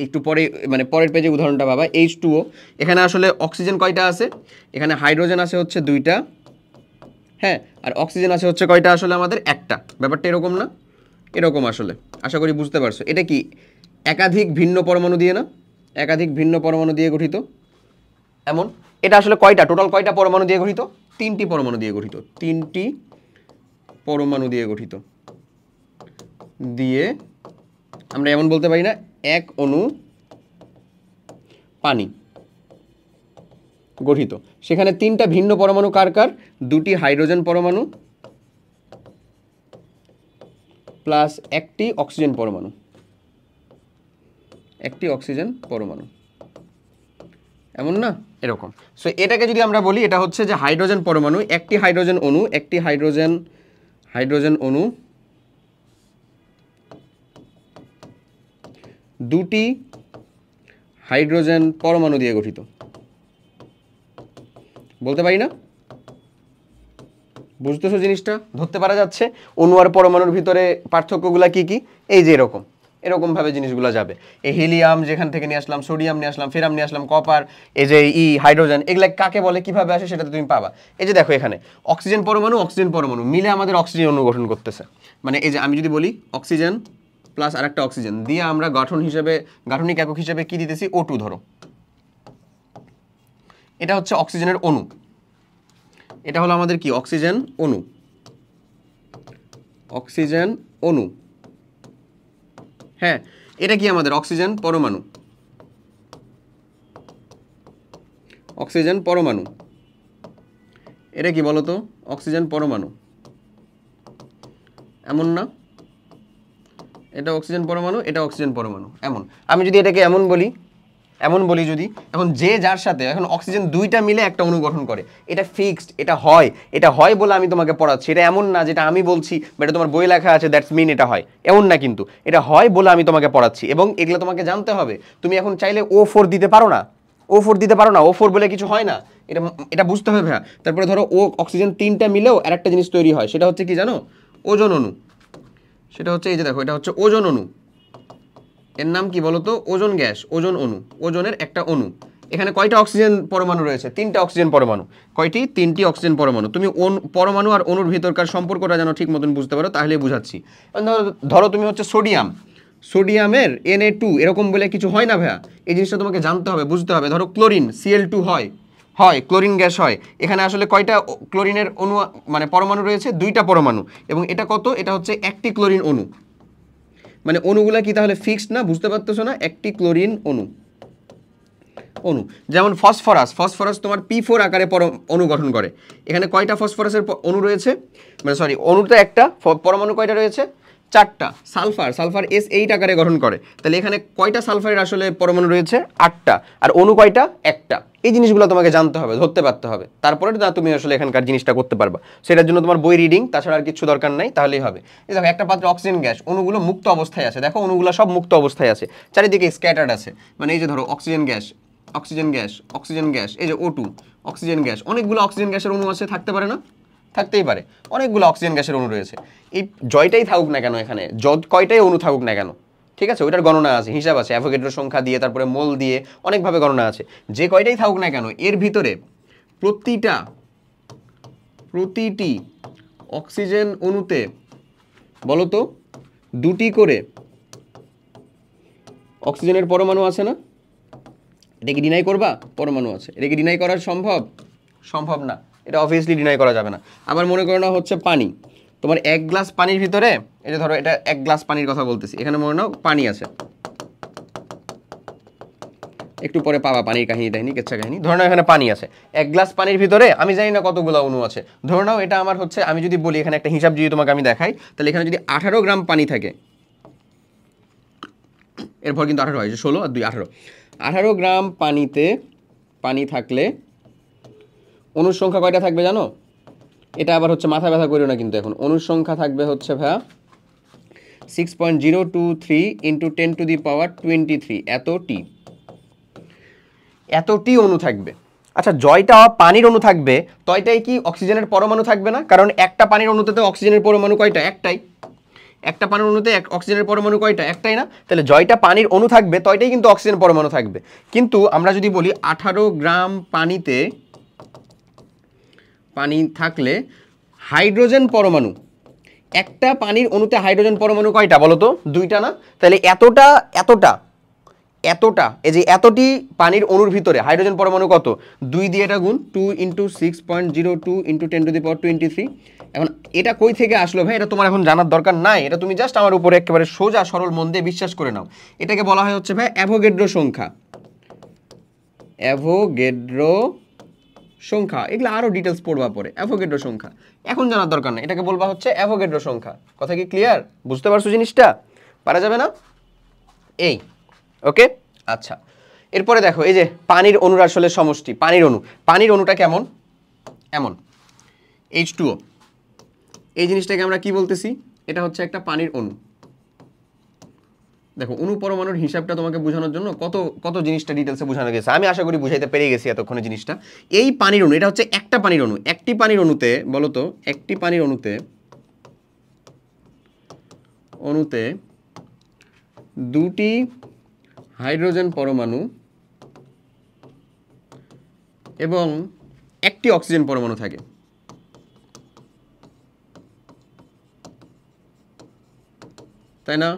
একটু পরে, মানে পরের পেজে উদাহরণটা পাবা। H2O, এখানে আসলে অক্সিজেন কয়টা আছে? এখানে হাইড্রোজেন আছে হচ্ছে দুইটা, হ্যাঁ, আর অক্সিজেন আছে হচ্ছে কয়টা আসলে? আমাদের একটা। ব্যাপারটা এরকম না? এরকম আসলে, আশা করি বুঝতে পারছো। এটা কি একাধিক ভিন্ন পরমাণু দিয়ে না? একাধিক ভিন্ন পরমাণু দিয়ে গঠিত। এমন এটা আসলে কয়টা, টোটাল কয়টা পরমাণু দিয়ে গঠিত? তিনটি পরমাণু দিয়ে গঠিত। তিনটি পরমাণু দিয়ে গঠিত। দিয়ে আমরা এমন বলতে পারি না এক অণু পানি গঠিত। সেখানে তিনটা ভিন্ন পরমাণু কার কার? দুটি হাইড্রোজেন পরমাণু প্লাস একটি অক্সিজেন পরমাণু, একটি অক্সিজেন পরমাণু, এমন না? এরকম। সো এটাকে যদি আমরা বলি, এটা হচ্ছে যে হাইড্রোজেন পরমাণু, একটি হাইড্রোজেন অণু, একটি হাইড্রোজেন অণু দুটি হাইড্রোজেন পরমাণু দিয়ে গঠিত। বলতে পারি না? বুঝতেছো জিনিসটা? ধরতে পারা যাচ্ছে অণু আর পরমাণুর ভিতরে পার্থক্যগুলা কি কি? এই যে এরকম, এরকম ভাবে জিনিসগুলো যাবে। এই হিলিয়াম যেখান থেকে নিয়ে আসলাম, সোডিয়াম নিয়ে আসলাম, ফেরাম নিয়ে আসলাম, কপার, এই যে হাইড্রোজেন, এগুলা কাকে বলে, কিভাবে আসে সেটা তুমি পাবা। এই যে দেখো এখানে অক্সিজেন পরমাণু মিলে আমাদের অক্সিজেন অণু গঠন করতেছে। মানে এই যে আমি যদি বলি অক্সিজেন প্লাস আরেকটা অক্সিজেন দিয়ে আমরা গাঠনিক একক হিসেবে কি দিতেছি O2 ধরো, এটা হচ্ছে অক্সিজেনের অণু, এটা হলো আমাদের কি অক্সিজেন অণু, অক্সিজেন অণু, হ্যাঁ এটা কি আমাদের অক্সিজেন পরমাণু, অক্সিজেন পরমাণু, এটা কি বলতো অক্সিজেন পরমাণু, এমন না, এটা অক্সিজেন পরমাণু, এটা অক্সিজেন পরমাণু, এমন। আমি যদি এটাকে এমন বলি যদি, এখন যে যার সাথে এখন অক্সিজেন দুইটা মিলে একটা অণু গঠন করে, এটা ফিক্সড, এটা হয় বলে আমি তোমাকে পড়াচ্ছি, এটা এমন না যেটা আমি বলছি বা এটা তোমার বই লেখা আছে দ্যাটস মিন এটা হয়, এমন না, কিন্তু এটা হয় বলে আমি তোমাকে পড়াচ্ছি এবং এগুলো তোমাকে জানতে হবে। তুমি এখন চাইলে O4 দিতে পারো না, O4 বলে কিছু হয় না, এটা বুঝতে হবে ভাইয়া। তারপরে ধরো অক্সিজেন 3টা মিলেও আরেকটা জিনিস তৈরি হয়, সেটা হচ্ছে কি জানো, ওজোন অণু, সেটা হচ্ছে এই যে দেখো, এটা হচ্ছে ওজোন অণু, এর নাম কি বলতো ওজোন গ্যাস, ওজোন অণু, ওজোনের একটা অণু। এখানে কয়টা অক্সিজেন পরমাণু রয়েছে, 3টা অক্সিজেন পরমাণু, কয়টি, 3টি অক্সিজেন পরমাণু। তুমি পরমাণু আর অণুর ভিতরকার সম্পর্কটা যেন ঠিক মতন বুঝতে পারো তাহলে বুঝাচ্ছি। ধরো তুমি হচ্ছে সোডিয়ামের Na2 এরকম বলে কিছু হয় না ভাইয়া, এই জিনিসটা তোমাকে জানতে হবে, বুঝতে হবে। ধরো ক্লোরিন Cl2 হয়, ক্লোরিন গ্যাস হয়, এখানে আসলে কয়টা ক্লোরিনের অণু মানে পরমাণু রয়েছে, 2টা পরমাণু, এবং এটা কত, এটা হচ্ছে একটি ক্লোরিন অণু, মানে অণুগুলা কি তাহলে ফিক্সড না, বুঝতে পারতেছো না, একটি ক্লোরিন অণু। যেমন ফসফরাস তোমার P4 আকারে অণু গঠন করে, এখানে কয়টা ফসফরাসের অণু রয়েছে, মানে সরি অণুতে একটা, পরমাণু কয়টা রয়েছে, 4টা। সালফার S8 আকারে গঠন করে, তাহলে এখানে কয়টা সালফারের আসলে পরমাণু রয়েছে, 8টা, আর অণু কয়টা, একটা। এই জিনিসগুলো তোমাকে জানতে হবে, ধরতে পারতে হবে, তারপরে না তুমি আসলে এখানকার জিনিসটা করতে পারবা। সেটার জন্য তোমার বই রিডিং তাছাড়া আর কিছু দরকার নাই, তাহলেই হবে। এই দেখো একটা পাত্রে অক্সিজেন গ্যাস, অণুগুলো মুক্ত অবস্থায় আছে, দেখো অণুগুলো সব মুক্ত অবস্থায় আছে, চারিদিকে স্ক্যাটার্ড আছে, মানে এই যে ধরো অক্সিজেন গ্যাস, এই যে O2, অক্সিজেন গ্যাস, অনেকগুলো অক্সিজেন গ্যাসের অণু আছে, থাকতে পারে না, থাকতেই পারে, অনেকগুলো অক্সিজেন গ্যাসের অণু রয়েছে। এই জয়টাই থাকুক না কেন, এখানে কয়টাই অণু থাকুক না কেন, ঠিক আছে, ওইটার গণনা আছে, হিসাব আছে, অ্যাভোগাড্রো সংখ্যা দিয়ে, তারপরে মোল দিয়ে, অনেকভাবে গণনা আছে। যে কয়টাই থাকুক না কেন, এর ভিতরে প্রতিটি অক্সিজেন অণুতে বলো তো 2টি করে অক্সিজেনের পরমাণু আছে না, এটা কি ডিনাই করবা, পরমাণু আছে, এটা কি ডিনাই করা সম্ভব না, এটা অবভিয়াসলি ডিনাই করা যাবে না। আবার মনে করো না হচ্ছে পানি, তোমার 1 গ্লাস পানির ভিতরে, এই যে ধরো এটা 1 গ্লাস পানির কথা বলতেছি, এখানে মনে নাও পানি আছে, একটু পরে পাবা পানির কাহিনী কেচ্ছা কাহিনী। ধরে নাও এখানে পানি আছে, 1 গ্লাস পানির ভিতরে আমি জানি না কতগুলো অণু আছে, ধরে নাও এটা আমার হচ্ছে, আমি যদি বলি এখানে একটা হিসাব যদি তোমাকে আমি দেখাই, তাহলে এখানে যদি 18 গ্রাম পানি থাকে, এরপর কিন্তু 18 হয়, 16 আর 2 18 গ্রাম পানি থাকলে অণুর সংখ্যা কয়টা থাকবে জানো, এটা আবার হচ্ছে মাথা ব্যথা করিও না কিন্তু, এখন অণুর সংখ্যা থাকবে হচ্ছে ভাইয়া 6.023 × 10⁻23, এতটি অণু থাকবে। আচ্ছা জয়টা পানির অণু থাকবে, তয়টাই কি অক্সিজেনের পরমাণু থাকবে না, কারণ একটা পানির অণুতে তো অক্সিজেনের পরমাণু কয়টা, একটাই, একটা পানির অণুতে অক্সিজেনের পরমাণু কয়টা, একটাই না, তাহলে জয়টা পানির অণু থাকবে, তয়টাই কিন্তু অক্সিজেন পরমাণু থাকবে। কিন্তু আমরা যদি বলি 18 গ্রাম পানি থাকলে হাইড্রোজেন পরমাণু, একটা পানির অণুতে হাইড্রোজেন পরমাণু কয়টা বলো তো, 2টা না, তাহলে এতটা এই যে এতটি পানির অণুর ভিতরে হাইড্রোজেন পরমাণু কত, 2 দিয়ে এটা গুণ, 2 × 6.02 × 10⁻23। এখন এটা কই থেকে আসলো ভাই, এটা তোমার এখন জানার দরকার নাই, এটা তুমি জাস্ট আমার উপরে একেবারে সোজা সরল মন দিয়ে বিশ্বাস করে নাও। এটাকে বলা হয় হচ্ছে ভাই অ্যাভোগাড্রো সংখ্যা, এগুলো আরো ডিটেলস পড়বা পরে, অ্যাভোগাড্রো সংখ্যা এখন জানার দরকার নেই, এটাকে বলবা হচ্ছে অ্যাভোগাড্রো সংখ্যা। কথা কি ক্লিয়ার, বুঝতে পারছো জিনিসটা, পারা যাবে না এই, ওকে। আচ্ছা এরপরে দেখো এই যে পানির অণুর আসলে সমষ্টি, পানির অণুটা কেমন, এমন H2O, এই জিনিসটাকে আমরা কি বলতেছি, এটা হচ্ছে একটা পানির অণু। দেখো অণু পরমাণুর হিসাবটা তোমাকে বোঝানোর জন্য কত জিনিসটা ডিটেলসে বোঝানো গেছে, আমি আশা করি বুঝাইতে পেরে গেছি এতক্ষণে জিনিসটা। এই পানির অণু, এটা হচ্ছে একটা পানির অণু, একটি পানির অণুতে বলো তো, একটি পানির অণুতে 2টি হাইড্রোজেন পরমাণু এবং একটি অক্সিজেন পরমাণু থাকে, তাই না,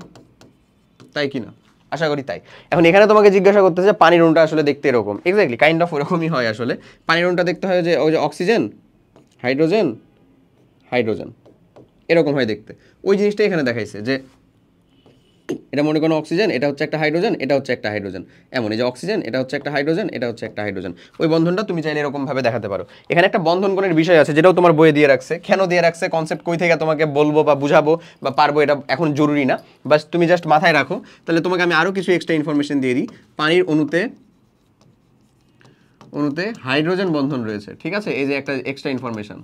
তাই কি না? আশা করি তাই। এখন এখানে তোমাকে জিজ্ঞাসা করতেছে পানির অণুটা আসলে দেখতে এরকম, এক্স্যাক্টলি কাইন্ড অফ ওরকমই হয় আসলে। পানির অণুটা দেখতে হয় যে ওই যে অক্সিজেন হাইড্রোজেন হাইড্রোজেন এরকম হয় দেখতে। ওই জিনিসটা এখানে দেখাইছে যে এটা মনে করো অক্সিজেন, এটা হচ্ছে একটা হাইড্রোজেন, এটা হচ্ছে একটা হাইড্রোজেন, এমন এই যে অক্সিজেন, এটা হচ্ছে একটা হাইড্রোজেন, এটা হচ্ছে একটা হাইড্রোজেন। ওই বন্ধনটা তুমি চাইলে এরকম ভাবে দেখাতে পারো। এখানে একটা বন্ধন কোণের বিষয় আছে যেটাও তোমার বইয়ে দিয়ে রাখছে। কেন দিয়ে রাখছে, কনসেপ্ট কই থেকে তোমাকে বলবো বা বুঝাবো বা পারবো এটা এখন জরুরি না, বাস তুমি জাস্ট মাথায় রাখো। তাহলে তোমাকে আমি আরও কিছু এক্সট্রা ইনফরমেশন দিয়ে দিই। পানির অণুতে হাইড্রোজেন বন্ধন রয়েছে, ঠিক আছে? এই যে একটা এক্সট্রা ইনফরমেশন,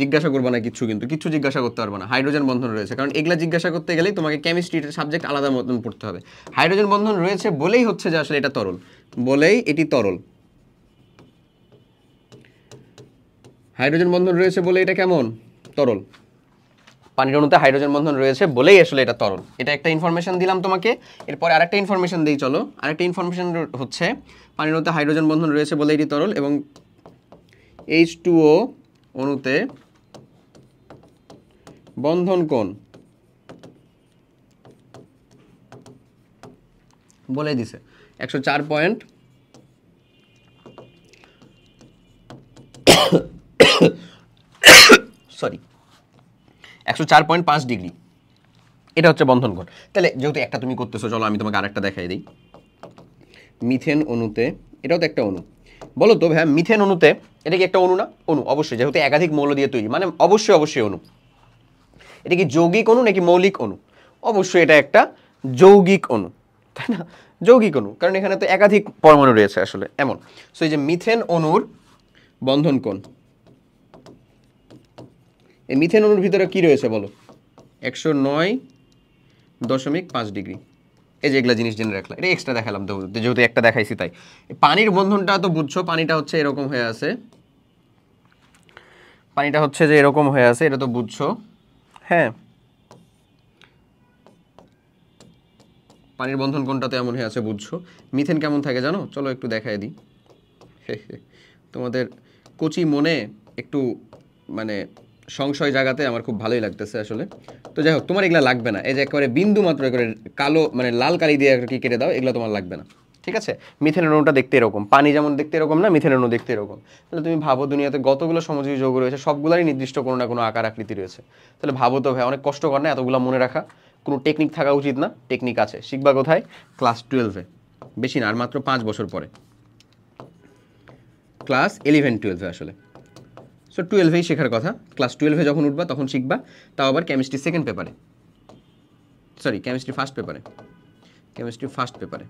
জিজ্ঞাসা করবো না কিচ্ছু, কিন্তু কিচ্ছু জিজ্ঞাসা করতে পারবো না, হাইড্রোজেন বন্ধন রয়েছে। কারণ এগুলা জিজ্ঞাসা করতে গেলেই তোমাকে কেমিস্ট্রির সাবজেক্ট আলাদা মতন পড়তে হবে। হাইড্রোজেন বন্ধন রয়েছে বলেই হচ্ছে যে আসলে এটা তরল, বলেই এটি তরল। হাইড্রোজেন বন্ধন রয়েছে বলে এটা কেমন তরল, পানির অণুতে হাইড্রোজেন বন্ধন রয়েছে বলেই আসলে এটা তরল। এটা একটা ইনফরমেশন দিলাম তোমাকে। এরপরে আরেকটা ইনফরমেশন দিই, চলো। আরেকটা ইনফরমেশন হচ্ছে পানির অণুতে হাইড্রোজেন বন্ধন রয়েছে বলে এটি তরল, এবং H2O অণুতে বন্ধন কোণ বলে দিছে 104 পয়েন্ট সরি 104.5 ডিগ্রি। এটা হচ্ছে বন্ধন কোণ। তাহলে যেহেতু একটা তুমি করতেছো, চলো আমি তোমাকে আরেকটা দেখাই দিই। মিথেন অণুতে, এটাও তো একটা অণু, বলো তো ভাই মিথেন অণুতে এটা কি একটা অণু না? অণু অবশ্যই, যেহেতু একাধিক মৌল দিয়ে তৈরি, মানে অবশ্যই অণু। এটা কি যৌগিক অণু নাকি মৌলিক অণু? অবশ্যই এটা একটা যৌগিক অণু, তাই না? যৌগিক অণু, কারণ এখানে তো একাধিক পরমাণু রয়েছে আসলে, এমন। সো এই যে মিথেন অণুর বন্ধন কোণ, এই মিথেন অণুর ভিতরে কি রয়েছে বলো? 109.5 ডিগ্রি। এই যে এগুলা জিনিস জেনে রাখলাম, এটা এক্সট্রা দেখালাম তো, যেহেতু একটা দেখাইছি তাই। পানির বন্ধনটা তো বুঝছো, পানিটা হচ্ছে এরকম হয়ে আছে, পানিটা হচ্ছে যে এরকম হয়ে আছে, এটা তো বুঝছো। হ্যাঁ, পানির বন্ধন কোণটা তো এমন হয়ে আছে, বুঝছো। মিথেন কেমন থাকে জানো? চলো একটু দেখাই দিই। তোমাদের কচি মনে একটু মানে সংশয় জায়গাতে আমার খুব ভালোই লাগতেছে আসলে। তো যাই হোক, তোমার এগুলা লাগবে না। এই যে একেবারে বিন্দু মাত্র করে কালো মানে লাল কালি দিয়ে কি কেটে দাও, এগুলো তোমার লাগবে না, ঠিক আছে? মিথেনের অণুটা দেখতে এরকম, পানি যেমন দেখতে এরকম না, মিথেনের অণু দেখতে এরকম। তাহলে তুমি ভাবো দুনিয়াতে যতগুলো সমযোজী যৌগ রয়েছে সবগুলোরই নির্দিষ্ট কোনো না কোনো আকার আকৃতি রয়েছে। তাহলে ভাবো তো ভাই, অনেক কষ্টকর না এতগুলো মনে রাখা? কোনো টেকনিক থাকা উচিত না? টেকনিক আছে, শিখবা কোথায়? ক্লাস 12-এ, বেশি না, আর মাত্র 5 বছর পরে, ক্লাস 11-12-এ আসলে। সো 12-এই শেখার কথা, ক্লাস 12-এ যখন উঠবা তখন শিখবা, তাও আবার কেমিস্ট্রি সেকেন্ড পেপারে, সরি কেমিস্ট্রি ফার্স্ট পেপারে।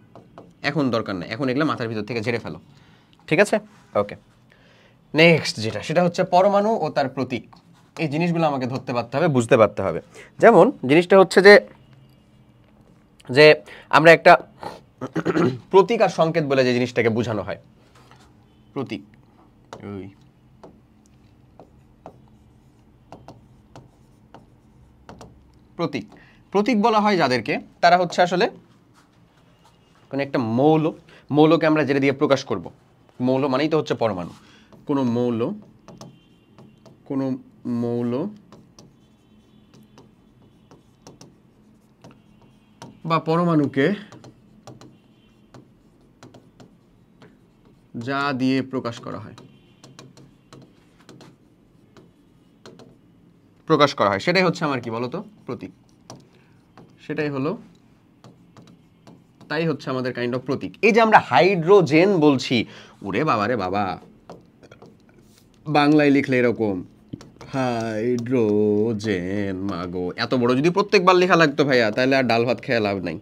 এখন দরকার নেই, এখন এগুলো মাথার ভিতর থেকে ঝেড়ে ফেলো, ঠিক আছে? ওকে, নেক্সট যেটা, সেটা হচ্ছে পরমাণু ও তার প্রতীক। এই জিনিসগুলো আমাকে ধরতে পারতে হবে, বুঝতে পারতে হবে। যেমন জিনিসটা হচ্ছে যে আমরা একটা প্রতীক আর সংকেত বলে যে জিনিসটাকে বোঝানো হয়, প্রতীক। ওই প্রতীক বলা হয় যাদেরকে, তারা হচ্ছে আসলে কোনো একটা মৌলকে আমরা যেটা দিয়ে প্রকাশ করব। মৌল মানেই তো হচ্ছে পরমাণু। কোনো মৌল বা পরমাণুকে যা দিয়ে প্রকাশ করা হয় সেটাই হচ্ছে আমার কি বলতো? প্রতীক। সেটাই হলো, তাই হচ্ছে আমাদের কাইন্ড অফ প্রতীক। এই যে আমরা হাইড্রোজেন বলছি, ওরে বাবা রে বাবা, বাংলায় লিখলে এরকম হাইড্রোজেন, মাগো এত বড় যদি প্রত্যেকবার লেখা লাগতো ভাইয়া, তাহলে আর ডাল ভাত খেয়ে লাভ নাই।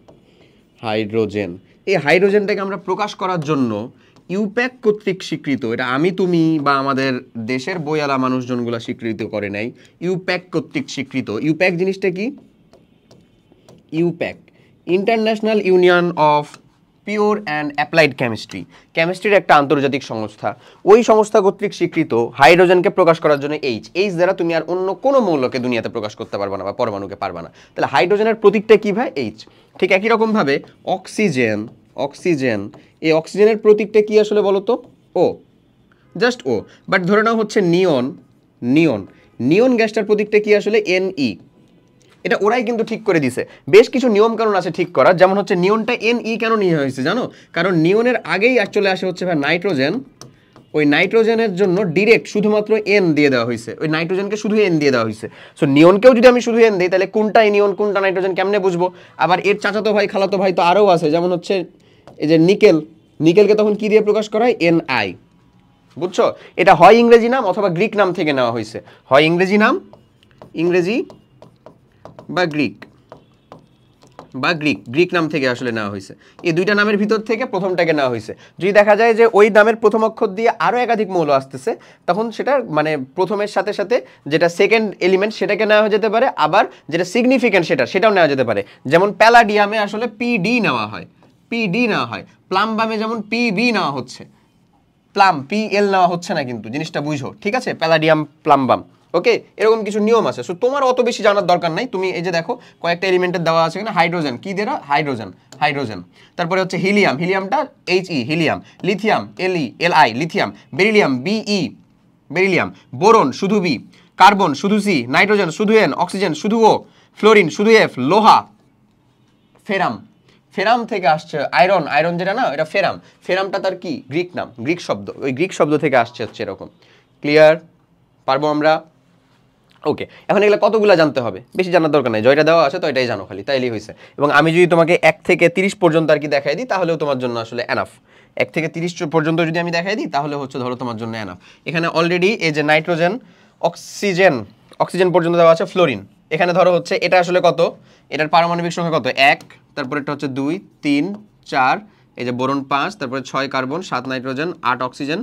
হাইড্রোজেন, এই হাইড্রোজেনটাকে আমরা প্রকাশ করার জন্য ইউপ্যাক কর্তৃক স্বীকৃত, এটা আমি তুমি বা আমাদের দেশের বইয়ালা মানুষজনগুলা স্বীকৃত করে নাই, ইউপ্যাক কর্তৃক স্বীকৃত। ইউপ্যাক জিনিসটা কি? IUPAC, international union of pure and applied কেমিস্ট্রির একটা আন্তর্জাতিক সংস্থা। ওই সংস্থা কর্তৃক স্বীকৃত হাইড্রোজেনকে প্রকাশ করার জন্য এইচ দ্বারা তুমি আর অন্য কোনো মৌলকে দুনিয়াতে প্রকাশ করতে পারবা না বা পরমাণুকে পারবা না। তাহলে হাইড্রোজেনের প্রতীকটা কি ভাই? এইচ। ঠিক একই রকমভাবে অক্সিজেন, এই অক্সিজেনের প্রতীকটা কি আসলে বলো তো? ও, জাস্ট ও। বাট ধরে নাও হচ্ছে নিয়ন গ্যাসটার প্রতীকটা কি আসলে? NE। এটা ওরাই কিন্তু ঠিক করে দিছে। বেশ কিছু নিয়ম কানুন আছে ঠিক করার, যেমন হচ্ছে নিয়নটা NE কেন নিয়ে হয়েছে জানো? কারণ নিয়নের আগেই চলে আসে হচ্ছে ভাই নাইট্রোজেন, ওই নাইট্রোজেনের জন্য ডিরেক্ট শুধুমাত্র N দিয়ে দেওয়া হয়েছে, ওই নাইট্রোজেনকে শুধু N দিয়ে দেওয়া হয়েছে। সো নিয়নকেও যদি আমি শুধু N দিই তাহলে কোনটা নিয়ন কোনটা নাইট্রোজেন কেমনে বুঝবো? আবার এর চাচাতো ভাই খালাতো ভাই তো আরও আছে, যেমন হচ্ছে এই যে নিকেল, নিকেলকে তখন কি দিয়ে প্রকাশ করা হয়? Ni। বুঝছো? এটা হয় ইংরেজি নাম অথবা গ্রিক নাম থেকে নেওয়া হয়েছে, হয় ইংরেজি নাম, ইংরেজি বা গ্রিক নাম থেকে আসলে নেওয়া হয়েছে। এই দুইটা নামের ভিতর থেকে প্রথমটাকে নেওয়া হয়েছে। যদি দেখা যায় যে ওই নামের প্রথম অক্ষর দিয়ে আরও একাধিক মৌল আসতেছে, তখন সেটা মানে প্রথমের সাথে সাথে যেটা সেকেন্ড এলিমেন্ট সেটাকে নেওয়া যেতে পারে, আবার যেটা সিগনিফিক্যান্ট সেটাও নেওয়া যেতে পারে। যেমন প্যালাডিয়ামে আসলে PD নেওয়া হয়, প্লাম্বামে যেমন PB নেওয়া হচ্ছে, PL নেওয়া হচ্ছে না, কিন্তু জিনিসটা বুঝো, ঠিক আছে? প্যালাডিয়াম, প্লাম্বাম, ওকে, এরকম কিছু নিয়ম আছে। সো তোমার অত বেশি জানার দরকার নাই। তুমি এই যে দেখো কয়েকটা এলিমেন্টের দেওয়া আছে এখানে, হাইড্রোজেন কি দেরা? হাইড্রোজেন। তারপরে হচ্ছে হিলিয়ামটা HE, helium, lithium Li, lithium, beryllium BE, beryllium, boron শুধু B, কার্বন শুধু C, নাইট্রোজেন শুধু N, অক্সিজেন শুধু O, ফ্লোরিন শুধু F, লোহা ফেরাম থেকে আসছে, আয়রন যেটা না, এটা ফেরামটা তার কি? গ্রিক নাম, গ্রিক শব্দ, ওই গ্রিক শব্দ থেকে আসছে হচ্ছে এরকম। ক্লিয়ার? পারবো আমরা? ওকে, এখন এগুলো কতগুলো জানতে হবে, বেশি জানার দরকার নেই, জয়টা দেওয়া আছে তো এটাই জানো খালি, তাইলেই হয়েছে। এবং আমি যদি তোমাকে 1 থেকে 30 পর্যন্ত আর কি দেখাই দিই তাহলেও তোমার জন্য আসলে এনাফ। 1 থেকে 30 পর্যন্ত যদি আমি দেখাই দিই তাহলে হচ্ছে ধরো তোমার জন্য এনাফ। এখানে অলরেডি এই যে নাইট্রোজেন, অক্সিজেন পর্যন্ত দেওয়া আছে, ফ্লোরিন এখানে ধরো হচ্ছে এটা আসলে কত, এটার পারমাণবিক সংখ্যা কত? 1, তারপরে এটা হচ্ছে 2, 3, 4, এই যে বোরন 5, তারপরে 6 কার্বন, 7 নাইট্রোজেন, 8 অক্সিজেন,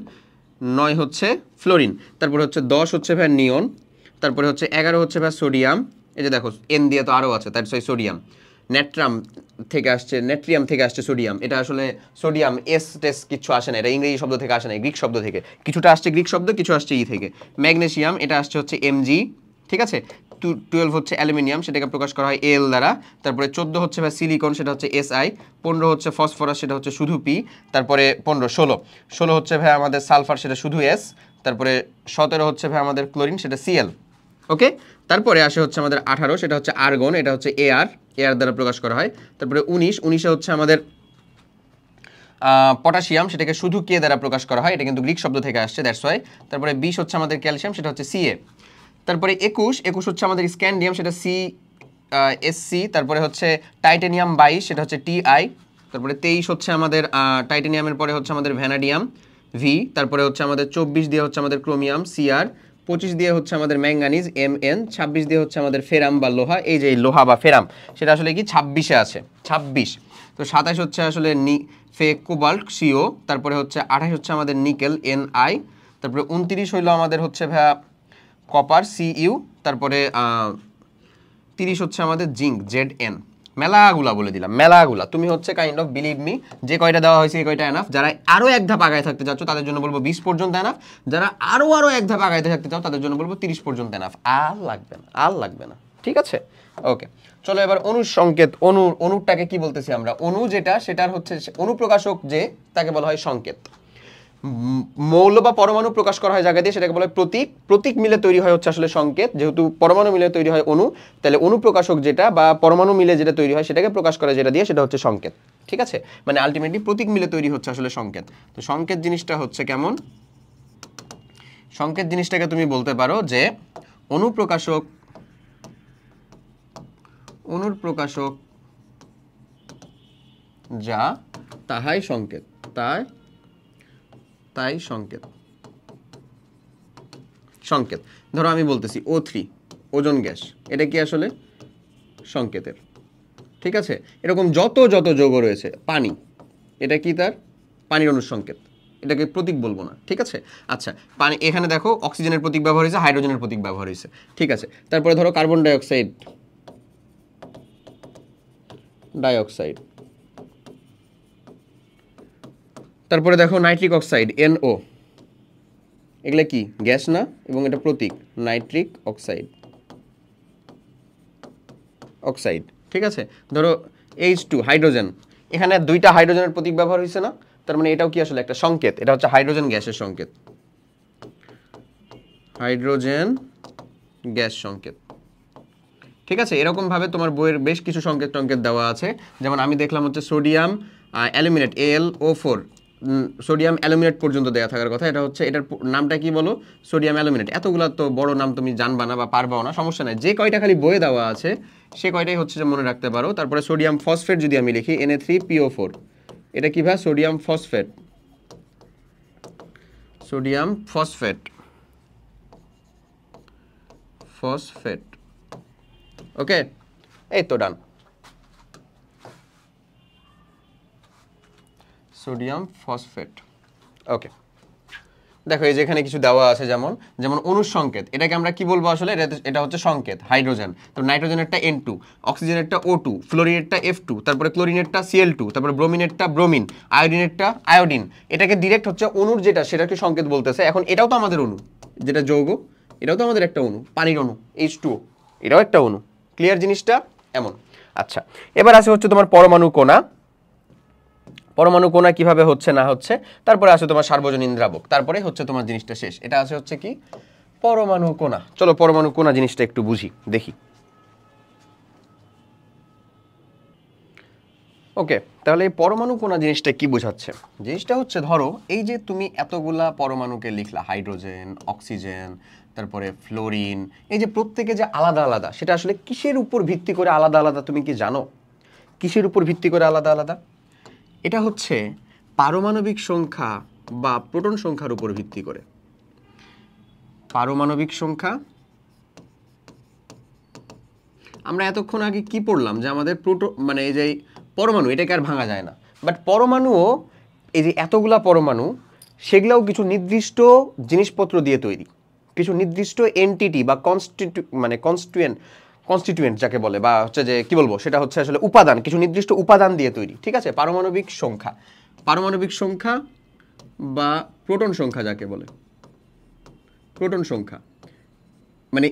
9 হচ্ছে ফ্লোরিন, তারপরে হচ্ছে 10 হচ্ছে ভাই নিয়ন, তারপরে হচ্ছে 11 হচ্ছে ভাই সোডিয়াম, এই যে দেখো N দিয়ে তো আরও আছে, তার সোডিয়াম, নেট্রিয়াম থেকে আসছে সোডিয়াম, এটা আসলে সোডিয়াম টেস কিছু আসে না, এটা ইংরেজি শব্দ থেকে আসে না, গ্রিক শব্দ থেকে, কিছুটা আসছে গ্রিক শব্দ, কিছু আসছে থেকে। ম্যাগনেসিয়াম এটা আসছে হচ্ছে Mg, ঠিক আছে। 12 হচ্ছে অ্যালুমিনিয়াম, সেটাকে প্রকাশ করা হয় Al দ্বারা। তারপরে 14 হচ্ছে ভাই সিলিকন, সেটা হচ্ছে Si। 15 হচ্ছে ফসফরাস, সেটা হচ্ছে শুধু P। তারপরে 16 হচ্ছে ভাই আমাদের সালফার, সেটা শুধু S। তারপরে 17 হচ্ছে ভাই আমাদের ক্লোরিন, সেটা Cl। ওকে, তারপরে আসে হচ্ছে আমাদের 18, সেটা হচ্ছে আর্গন, এটা হচ্ছে Ar দ্বারা প্রকাশ করা হয়। তারপরে 19 হচ্ছে আমাদের পটাশিয়াম, সেটাকে শুধু K দ্বারা প্রকাশ করা হয়, এটা কিন্তু গ্রিক শব্দ থেকে আসছে, দ্যাটস ওয়াই। তারপরে 20 হচ্ছে আমাদের ক্যালসিয়াম, সেটা হচ্ছে Ca। তারপরে 21 হচ্ছে আমাদের স্ক্যান্ডিয়াম, সেটা Sc। তারপরে হচ্ছে টাইটেনিয়াম 22, সেটা হচ্ছে Ti। তারপরে 23 হচ্ছে আমাদের টাইটেনিয়ামের পরে হচ্ছে আমাদের ভ্যানাডিয়াম V। তারপরে হচ্ছে আমাদের 24 দিয়ে হচ্ছে আমাদের ক্রোমিয়াম Cr। 25 দিয়ে হচ্ছে আমাদের ম্যাঙ্গানিজ Mn। 26 দিয়ে হচ্ছে আমাদের ফেরাম বা লোহা, এই যে লোহা বা ফেরাম সেটা আসলে কি 26-এ আছে, 26। তো 27 হচ্ছে আসলে কোবাল্ট CO। তারপরে হচ্ছে 28 হচ্ছে আমাদের নিকেল Ni। তারপরে 29 হইলো আমাদের হচ্ছে ভাইয়া কপার Cu। তারপরে 30 হচ্ছে আমাদের জিঙ্ক Zn। মেলাগুলা বলে দিলাম, মেলাগুলা, তুমি হচ্ছে কাইন্ড অফ বিলিভ মি, যে কয়টা দেওয়া হয়েছে এই কয়টা এনাফ। যারা আরও এক ধাপ আগায় থাকতে চাচ্ছ তাদের জন্য বলবো 20 পর্যন্ত এনাফ, যারা আরও এক ধাপ আগাইতে থাকতে চাও তাদের জন্য বলবো 30 পর্যন্ত এনাফ, আর লাগবে না, ঠিক আছে? ওকে, চলো এবার অনুর সংকেত। অনুরটাকে কি বলতেছি আমরা? অনু যেটা, সেটার হচ্ছে অনুপ্রকাশক যে, তাকে বলা হয় সংকেত। মৌল বা পরমাণু প্রকাশ করা হয় জায়গা দিয়ে, সেটাকে বলা হয় প্রতীক। প্রতীক মিলে তৈরি হয় হচ্ছে আসলে সংকেত। যেহেতু পরমাণু মিলে তৈরি হয় অণু, তাহলে অনুপ্রকাশক যেটা বা পরমাণু মিলে যেটা তৈরি হয় সেটাকে প্রকাশ করা যেটা দিয়ে, সেটা হচ্ছে সংকেত, ঠিক আছে? মানে আলটিমেটলি প্রতীক মিলে তৈরি হচ্ছে আসলে সংকেত। তো সংকেত জিনিসটা হচ্ছে কেমন? সংকেত জিনিসটাকে তুমি বলতে পারো যে অনুপ্রকাশক যা তাহাই সংকেত, তাই সংকেত। ধরো আমি বলতেছি O3 ওজোন গ্যাস, এটা কি আসলে সংকেতের, ঠিক আছে? এরকম যত যৌগ রয়েছে, পানি, এটা কি তার পানির অণুর সংকেত, এটাকে প্রতীক বলবো না, ঠিক আছে? আচ্ছা, পানি, এখানে দেখো অক্সিজেনের প্রতীক ব্যবহার হয়েছে, হাইড্রোজেনের প্রতীক ব্যবহার হয়েছে, ঠিক আছে? তারপরে ধরো কার্বন ডাইঅক্সাইড, তারপরে দেখো নাইট্রিক অক্সাইড NO, এগুলা কি গ্যাস না, এবং এটা প্রতীক নাইট্রিক অক্সাইড, ঠিক আছে? ধরো H2 হাইড্রোজেন, এখানে 2টা হাইড্রোজেনের প্রতীক ব্যবহার হয়েছে না, তার মানে এটাও কি আসলে একটা সংকেত, এটা হচ্ছে হাইড্রোজেন গ্যাসের সংকেত, হাইড্রোজেন গ্যাস সংকেত, ঠিক আছে, এরকম ভাবে তোমার বইয়ের বেশ কিছু সংকেত টংকেত দেওয়া আছে। যেমন আমি দেখলাম হচ্ছে sodium aluminate AlO4, sodium aluminate পর্যন্ত দেওয়া থাকার কথা। এটা হচ্ছে, এটার নামটা কি বলো, সোডিয়াম অ্যালুমিনেট। এতগুলো তো বড় নাম তুমি জানবা না বা পারবাও না, সমস্যা নাই, যে কয়টা খালি বইয়ে দেওয়া আছে সে কয়টাই হচ্ছে যে মনে রাখতে পারো। তারপরে সোডিয়াম ফসফেট যদি আমি লিখি Na3PO4, এটা কি ভাই, sodium phosphate, sodium phosphate, phosphate. Okay, এই তো ডান, সোডিয়াম ফসফেট। ওকে, দেখো এই যে এখানে কিছু দেওয়া আছে, যেমন যেমন অণুর সংকেত, এটাকে আমরা কি বলবো আসলে, এটা হচ্ছে সংকেত হাইড্রোজেন। তো নাইট্রোজেনেরটা N2, অক্সিজেনেরটা O2, ফ্লোরিনেরটা F2, তারপরে ক্লোরিনেরটা Cl2, তারপরে ব্রোমিনেরটা ব্রোমিন, আয়োডিনেরটা আয়োডিন। এটাকে ডিরেক্ট হচ্ছে অণুর যেটা সেটাকে সংকেত বলতেছে। এখন এটাও তো আমাদের অণু, যেটা যৌগ, এটাও তো আমাদের একটা অণু, পানির অণু H2O, এটাও একটা অণু। ক্লিয়ার জিনিসটা? এমন। আচ্ছা, এবার আছে হচ্ছে তোমার পরমাণু কণা। পরমাণু কণা কিভাবে হচ্ছে না হচ্ছে, তারপরে আছে তোমার সার্বজনীন দ্রাবক, তারপরে হচ্ছে তোমার জিনিসটা শেষ। এটা আছে হচ্ছে কি, পরমাণু কণা। চলো পরমাণু কণা জিনিসটা একটু বুঝি, দেখি। ওকে, তাহলে এই পরমাণু কণা জিনিসটা কি বোঝাচ্ছে? জিনিসটা হচ্ছে, ধরো এই যে তুমি এতগুলা পরমাণুকে লিখলা, হাইড্রোজেন, অক্সিজেন, তারপরে ফ্লোরিন, এই যে প্রত্যেকে যে আলাদা আলাদা, সেটা আসলে কিসের উপর ভিত্তি করে আলাদা আলাদা তুমি কি জানো? কিসের উপর ভিত্তি করে আলাদা আলাদা? এটা হচ্ছে পারমাণবিক সংখ্যা বা প্রোটন সংখ্যার উপর ভিত্তি করে। পারমাণবিক সংখ্যা, আমরা এতক্ষণ আগে কি পড়লাম যে আমাদের মানে এই যে পরমাণু, এটাকে আর ভাঙা যায় না। বাট পরমাণুও, এই যে এতগুলা পরমাণু, সেগুলাও কিছু নির্দিষ্ট জিনিসপত্র দিয়ে তৈরি, কিছু নির্দিষ্ট এন্টিটি বা কনস্টিটিউয়েন্ট যাকে বলে, বা হচ্ছে যে কি বলবো, সেটা হচ্ছে আসলে উপাদান, কিছু নির্দিষ্ট উপাদান দিয়ে তৈরি। ঠিক আছে, পারমাণবিক সংখ্যা, পারমাণবিক সংখ্যা বা প্রোটন সংখ্যা যাকে বলে, প্রোটন সংখ্যা, মানে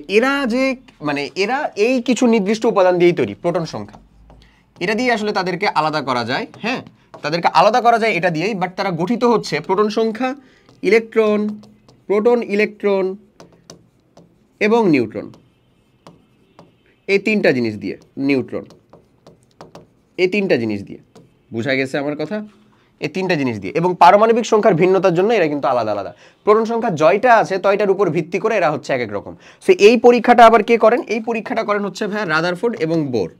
এরা এই কিছু নির্দিষ্ট উপাদান দিয়েই তৈরি, প্রোটন সংখ্যা। এটা দিয়ে আসলে তাদেরকে আলাদা করা যায়, হ্যাঁ, তাদেরকে আলাদা করা যায় এটা দিয়েই। বাট তারা গঠিত হচ্ছে প্রোটন সংখ্যা, ইলেকট্রন, প্রোটন, ইলেকট্রন এবং নিউট্রন, এই তিনটা জিনিস দিয়ে, নিউট্রন, এই তিনটা জিনিস দিয়ে। বুঝা গেছে আমার কথা? এই তিনটা জিনিস দিয়ে। এবং পারমাণবিক সংখ্যার ভিন্নতার জন্য এরা কিন্তু আলাদা আলাদা। প্রোটন সংখ্যা জয়টা আছে, তয়টার উপর ভিত্তি করে এরা হচ্ছে এক এক রকম। সো এই পরীক্ষাটা আবার কে করেন? এই পরীক্ষাটা করেন হচ্ছে ভাই রাদারফোর্ড এবং বোর।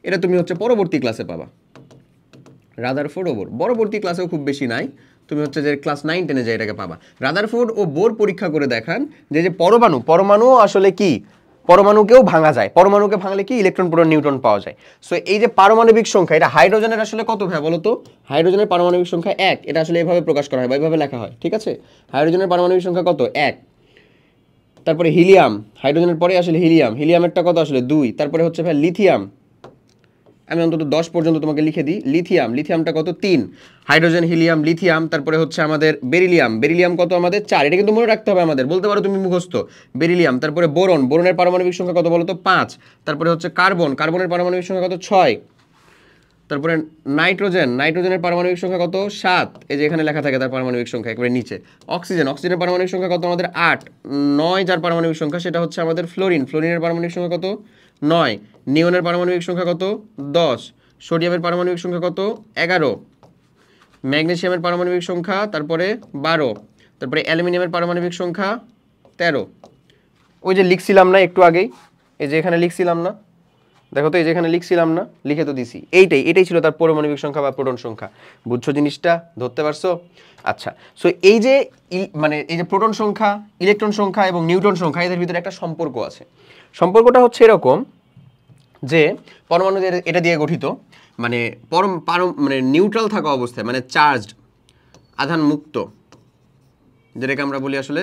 এটা তুমি হচ্ছে পরবর্তী ক্লাসে পাবা, রাদারফোর্ড ও বোর। পরবর্তী ক্লাসেও খুব বেশি নাই, তুমি হচ্ছে যে ক্লাস 9-10 যে এটাকে পাবা। রাদারফোর্ড ও বোর পরীক্ষা করে দেখান যে পরমাণু আসলে কি, পরমাণুকেও ভাঙা যায়, পরমাণুকে ভাঙলে কি ইলেকট্রন, প্রোটন, নিউট্রন পাওয়া যায়। সো এই যে পারমাণবিক সংখ্যা, এটা হাইড্রোজেনের আসলে কত ভাই বলো তো? হাইড্রোজেনের পারমাণবিক সংখ্যা 1, এটা আসলে এভাবে প্রকাশ করা হয় বা এভাবে লেখা হয়। ঠিক আছে, হাইড্রোজেনের পারমাণবিক সংখ্যা কত? 1। তারপরে হিলিয়াম, হাইড্রোজেনের পরে আসলে হিলিয়াম, হিলিয়ামেরটা কত আসলে 2। তারপরে হচ্ছে ভাই লিথিয়াম, আমি অন্তত 10 পর্যন্ত তোমাকে লিখে দিই। লিথিয়াম, লিথিয়ামটা কত? 3। হাইড্রোজেন, হিলিয়াম, লিথিয়াম, তারপরে হচ্ছে আমাদের বেরিলিয়াম, বেরিলিয়াম কত আমাদের? 4। এটা কিন্তু মনে রাখতে হবে আমাদের, বলতে পারো তুমি মুখস্থ, বেরিলিয়াম। তারপরে বোরন, বোরনের পারমাণবিক সংখ্যা কত বলো তো? 5। তারপরে হচ্ছে কার্বন, কার্বনের পারমাণবিক সংখ্যা কত? 6। তারপরে নাইট্রোজেন, নাইট্রোজেনের পারমাণবিক সংখ্যা কত? 7। এই যে এখানে লেখা থাকে তার পারমাণবিক সংখ্যা একেবারে নিচে। অক্সিজেন, অক্সিজেনের পারমাণবিক সংখ্যা কত আমাদের? 8। 9 যার পারমাণবিক সংখ্যা সেটা হচ্ছে আমাদের ফ্লোরিন, ফ্লোরিনের পারমাণবিক সংখ্যা কত? 9। নিওনের পারমাণবিক সংখ্যা কত? 10। সোডিয়ামের পারমাণবিক সংখ্যা কত? 11। ম্যাগনেসিয়ামের পারমাণবিক সংখ্যা তারপরে 12। তারপরে অ্যালুমিনিয়ামের পারমাণবিক সংখ্যা 13। ওই যে লিখছিলাম না একটু আগেই, এই যে এখানে লিখছিলাম না, দেখো তো এই যে এখানে লিখছিলাম না, লিখে তো দিছি। এটাই ছিল তার পারমাণবিক সংখ্যা বা প্রোটন সংখ্যা। বুঝছো জিনিসটা? ধরতে পারছো? আচ্ছা, সো এই যে মানে এই যে প্রোটন সংখ্যা, ইলেকট্রন সংখ্যা এবং নিউট্রন সংখ্যা, এদের ভিতরে একটা সম্পর্ক আছে। সম্পর্কটা হচ্ছে এরকম যে পরমাণু এটা দিয়ে গঠিত, মানে মানে নিউট্রাল থাকা অবস্থায়, মানে চার্জড, আধান মুক্ত, যেটাকে আমরা বলি আসলে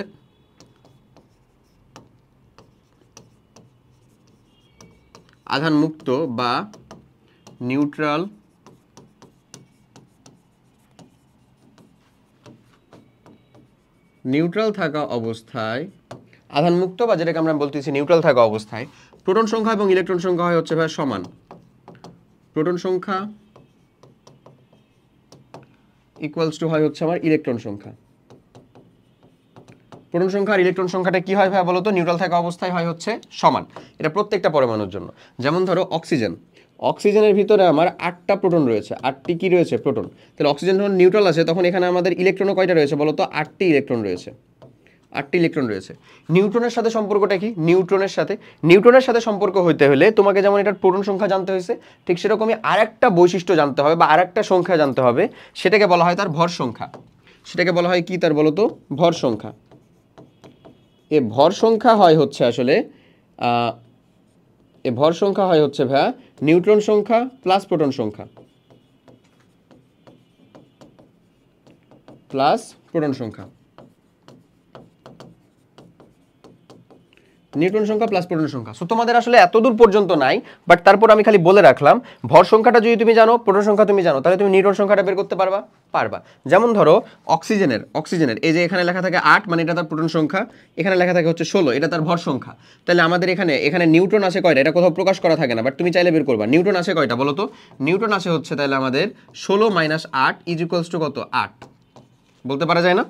আধান মুক্ত বা নিউট্রাল, নিউট্রাল থাকা অবস্থায়, আধান মুক্ত বা যেটাকে আমরা বলতেছি নিউট্রাল থাকা অবস্থায় প্রোটন সংখ্যা এবং ইলেকট্রন সংখ্যা হয় হচ্ছে ভাই সমান। প্রোটন সংখ্যা ইকুয়ালস টু হয় হচ্ছে আমার ইলেকট্রন সংখ্যা। প্রোটন সংখ্যা আর ইলেকট্রন সংখ্যাটা কি হয় ভাই বলো তো? নিউট্রাল থাকা অবস্থায় হয় হচ্ছে সমান। এটা প্রত্যেকটা পরমাণুর জন্য। যেমন ধরো অক্সিজেন, অক্সিজেনের ভিতরে আমার 8টা প্রোটন রয়েছে, 8টি কি রয়েছে? প্রোটন। তাহলে অক্সিজেন যখন নিউট্রাল আছে তখন এখানে আমাদের ইলেকট্রনও কয়টা রয়েছে বলো তো? 8টি ইলেকট্রন রয়েছে, 8টি ইলেকট্রন রয়েছে। নিউট্রনের সাথে সম্পর্কটা কি? নিউট্রনের সাথে সম্পর্ক হইতে হলে তোমাকে যেমন এটার প্রোটন সংখ্যা জানতে হয়েছে, ঠিক সেরকমই আরেকটা বৈশিষ্ট্য জানতে হবে বা আরেকটা সংখ্যা জানতে হবে, সেটাকে বলা হয় তার ভর সংখ্যা। সেটাকে বলা হয় কি তার বলো তো? ভর সংখ্যা। এ ভর সংখ্যা হয় হচ্ছে আসলে এ ভর সংখ্যা হয় হচ্ছে ভাইয়া নিউট্রন সংখ্যা প্লাস প্রোটন সংখ্যা প্লাস প্রোটন সংখ্যা, নিউট্রন সংখ্যা প্লাস প্রোটন সংখ্যা। সো তোমাদের আসলে এতদূর পর্যন্ত নাই, বাট তারপর আমি খালি বলে রাখলাম ভর সংখ্যাটা যদি তুমি জানো, প্রোটন সংখ্যা তুমি জানো, তাহলে তুমি নিউট্রন সংখ্যাটা বের করতে পারবা। যেমন ধরো অক্সিজেনের এই যে এখানে লেখা থাকে 8, মানে এটা তার প্রোটন সংখ্যা, এখানে লেখা থাকে হচ্ছে 16, এটা তার ভর সংখ্যা। তাহলে আমাদের এখানে নিউট্রন আছে কয়টা? এটা কোথাও প্রকাশ করা থাকে না, বাট তুমি চাইলে বের করবা। নিউট্রন আছে কয়টা বলো তো? নিউট্রন আছে হচ্ছে তাহলে আমাদের 16 - 8 ইজ ইকুয়ালস টু কত? 8। বলতে পারা যায় না?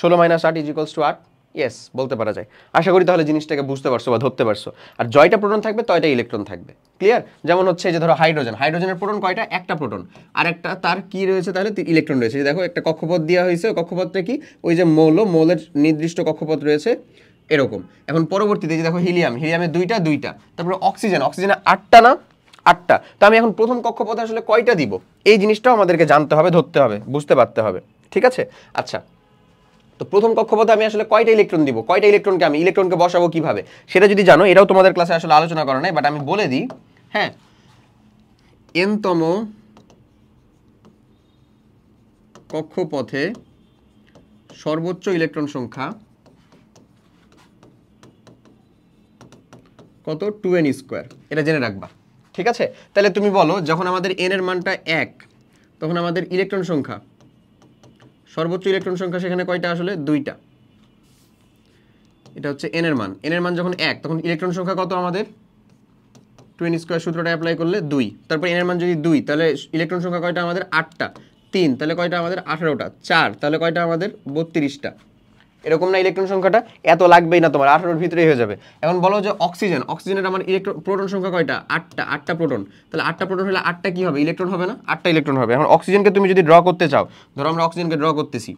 16 - 8 ইজ ইকুয়ালস টু 8। ইয়েস, বলতে পারা যায়। আশা করি তাহলে জিনিসটাকে বুঝতে পারছো বা ধরতে পারছো। আর জয়টা প্রোটন থাকবে, তয়টা ইলেকট্রন থাকবে। ক্লিয়ার? যেমন হচ্ছে যে ধরো হাইড্রোজেনের প্রোটন কয়টা? একটা প্রোটন, আর একটা তার কি রয়েছে তাহলে? ইলেকট্রন রয়েছে। দেখো একটা কক্ষপথ দেওয়া হয়েছে, কক্ষপথটা কি? ওই যে মৌলের নির্দিষ্ট কক্ষপথ রয়েছে এরকম। এখন পরবর্তীতে যে দেখো হিলিয়ামের দুইটা, তারপরে অক্সিজেনের 8টা না? 8টা। তো আমি এখন প্রথম কক্ষপথে আসলে কয়টা দিব? এই জিনিসটাও আমাদেরকে জানতে হবে, ধরতে হবে, বুঝতে পারতে হবে। ঠিক আছে? আচ্ছা, তো প্রথম কক্ষপথে আমি আসলে কয়টা ইলেকট্রন দিব? কয়টা ইলেকট্রনকে আমি ইলেকট্রনকে বসাবো কিভাবে? সেটা যদি জানো, এটাও তোমাদের ক্লাসে আসলে আলোচনা করা নাই, বাট আমি বলে দিই। হ্যাঁ, n-তম কক্ষপথে সর্বোচ্চ ইলেকট্রন সংখ্যা কত? 2n²। এটা জেনে রাখবা। ঠিক আছে? তাহলে তুমি বলো, যখন আমাদের n এর মানটা 1, তখন আমাদের ইলেকট্রন সংখ্যা, সর্বোচ্চ ইলেকট্রন সংখ্যা সেখানে কয়টা আসলে? 2টা। এটা হচ্ছে n এর মান যখন 1, তখন ইলেকট্রন সংখ্যা কত আমাদের? 2n² সূত্রটা অ্যাপ্লাই করলে 2। তারপর n এর মান যদি 2, তাহলে ইলেকট্রন সংখ্যা কয়টা আমাদের? 8টা। 3, তাহলে কয়টা আমাদের? 18টা। 4, তাহলে কয়টা আমাদের? 32টা। এরকম না ইলেকট্রন সংখ্যাটা? এত লাগবেই না তোমার, 18-র ভিতরেই হয়ে যাবে। এখন বলো যে অক্সিজেনের আমার প্রোটন সংখ্যা কয়টা? 8টা প্রোটন। তাহলে 8টা প্রোটন হলে 8টা কি হবে? ইলেকট্রন হবে না? 8টা ইলেকট্রন হবে। এখন অক্সিজেনকে তুমি যদি ড্র করতে চাও, ধরো আমরা অক্সিজেনকে ড্র করতেছি,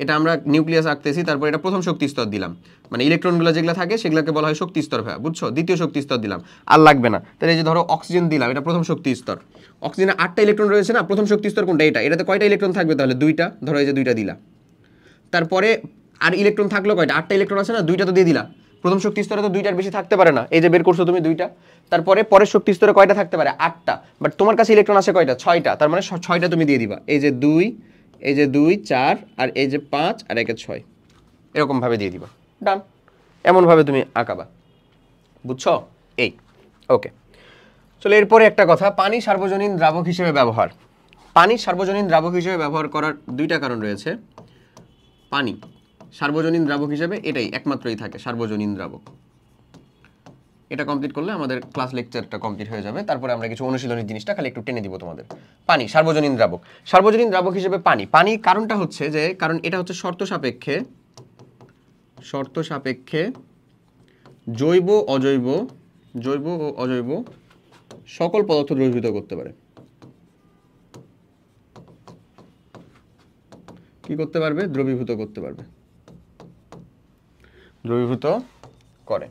এটা আমরা নিউক্লিয়াস আঁকতেছি, তারপর এটা প্রথম শক্তি স্তর দিলাম, মানে ইলেকট্রনগুলো যেগুলো থাকে সেগুলোকে বলা হয় শক্তি স্তর। ভাইয়া বুঝছো? দ্বিতীয় শক্তি স্তর দিলাম, আর লাগবে না। তাহলে এই যে ধরো অক্সিজেন দিলাম, এটা প্রথম শক্তি স্তর। অক্সিজেনে 8টা ইলেকট্রন রয়েছে না? প্রথম শক্তি স্তর কোনটা? এটাতে কয়টা ইলেকট্রন থাকবে তাহলে? 2টা। ধরো এই যে 2টা দিলা, তারপরে আর ইলেকট্রন থাকলো কয়টা? 8টা ইলেকট্রন আছে না? 2টা তো দিয়ে দিলা। প্রথম শক্তি স্তরে তো 2টার বেশি থাকতে পারে না, এই যে বের করছো তুমি 2টা। তারপরে পরের শক্তি স্তরে কয়টা থাকতে পারে? 8টা। বাট তোমার কাছে ইলেকট্রন আছে কয়টা? 6টা। তার মানে 6টা তুমি দিয়ে দিবা। এই যে 2, এই যে 2, 4, আর এই যে 5, আর একে 6, এরকম ভাবে দিয়ে দিবা। ডান। এমন ভাবে তুমি আঁকাবা। বুঝছো? এই ওকে। চলো এরপরে একটা কথা, পানি সার্বজনীন দ্রাবক হিসেবে ব্যবহার। পানি সার্বজনীন দ্রাবক হিসেবে ব্যবহার করার 2টা কারণ রয়েছে। পানি সার্বজনীন দ্রাবক হিসেবে এটাই একমাত্রই থাকে, সার্বজনীন দ্রাবক। এটা কমপ্লিট করলে আমাদের ক্লাস লেকচারটা কমপ্লিট হয়ে যাবে। তারপরে আমরা কিছু অনুশীলনী জিনিসটা খালি একটু টেনে দিব তোমাদের। পানি সার্বজনীন দ্রাবক হিসেবে পানি কারণটা হচ্ছে যে, কারণ এটা হচ্ছে শর্ত সাপেক্ষে জৈব ও অজৈব সকল পদার্থ দ্রবীভূত করতে পারে। কি করতে পারবে? দ্রবীভূত করতে পারবে, দ্রবীভূত করে।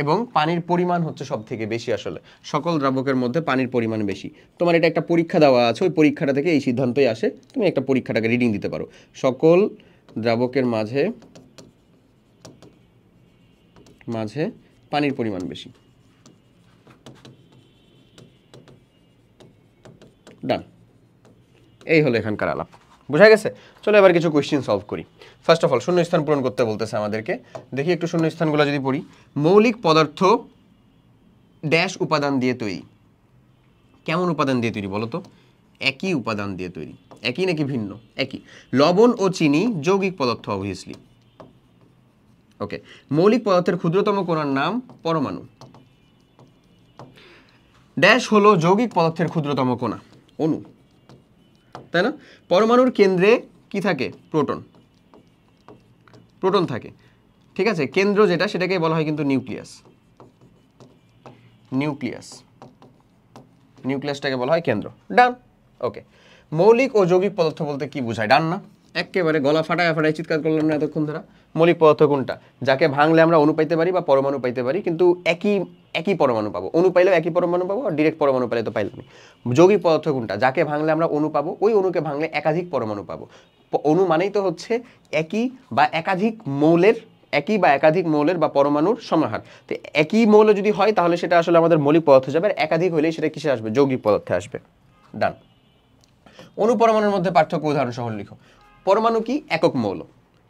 এবং পানির পরিমাণ হচ্ছে সব থেকে বেশি। আসলে সকল দ্রাবকের মধ্যে পানির পরিমাণ বেশি। তোমার এটা একটা পরীক্ষা দেওয়া আছে, ওই পরীক্ষাটা থেকে এই সিদ্ধান্তই আসে। তুমি একটা পরীক্ষাটাকে রিডিং দিতে পারো। সকল দ্রাবকের মাঝে পানির পরিমাণ বেশি। ডান। এই হলো এখানকার আলাপ। বুঝা গেছে? চলো এবার কিছু কোয়েশ্চেন সলভ করি। ফার্স্ট অফ অল শূন্যস্থান পূরণ করতে বলতেছে আমাদেরকে। দেখি একটু শূন্যস্থানগুলো যদি পড়ি। মৌলিক পদার্থ ড্যাশ উপাদান দিয়ে তৈরি। কেমন উপাদান দিয়ে তৈরি বলো তো? একই উপাদান দিয়ে তৈরি। একই নাকি ভিন্ন? একই। লবণ ও চিনি যৌগিক পদার্থ অবভিয়াসলি। ওকে। মৌলিক পদার্থের ক্ষুদ্রতম কণার নাম পরমাণু। ড্যাশ হলো যৌগিক পদার্থের ক্ষুদ্রতম কণা, অণু, তাই না? পরমাণুর কেন্দ্রে কি থাকে? প্রোটন। প্রোটন থাকে, ঠিক আছে। কেন্দ্র যেটা সেটাকে বলা হয় কিন্তু নিউক্লিয়াস, নিউক্লিয়াসটাকে বলা হয় কেন্দ্র। ডান। ওকে, মৌলিক ও যৌগিক পদার্থ বলতে কি বোঝায়? ডান না? একেবারে গলা ফাটায় ফাটায় চিৎকার করলাম না এতক্ষণ ধরা। মৌলিক পদার্থ কোনটা? যাকে ভাঙলে আমরা অণু পাইতে পারি বা পরমাণু পাইতে পারি, কিন্তু একই পরমাণু পাবো। অণু পাইলেও একই পরমাণু পাবো, আর ডিরেক্ট পরমাণু পাইলে তো পাইলাম। যৌগিক পদার্থ কোনটা? যাকে ভাঙলে আমরা অণু পাবো, ওই অণুকে ভাঙলে একাধিক পরমাণু পাবো। অণু মানেই তো হচ্ছে একই বা একাধিক মৌলের বা পরমাণুর সমাহার। তো একই মৌল যদি হয় তাহলে সেটা আসলে আমাদের মৌলিক পদার্থ যাবে, আর একাধিক হলেই সেটা কিসে আসবে? যৌগিক পদার্থে আসবে। ডান। অণু পরমাণুর মধ্যে পার্থক্য উদাহরণ সহ লিখো। পরমাণু কি? একক মৌল।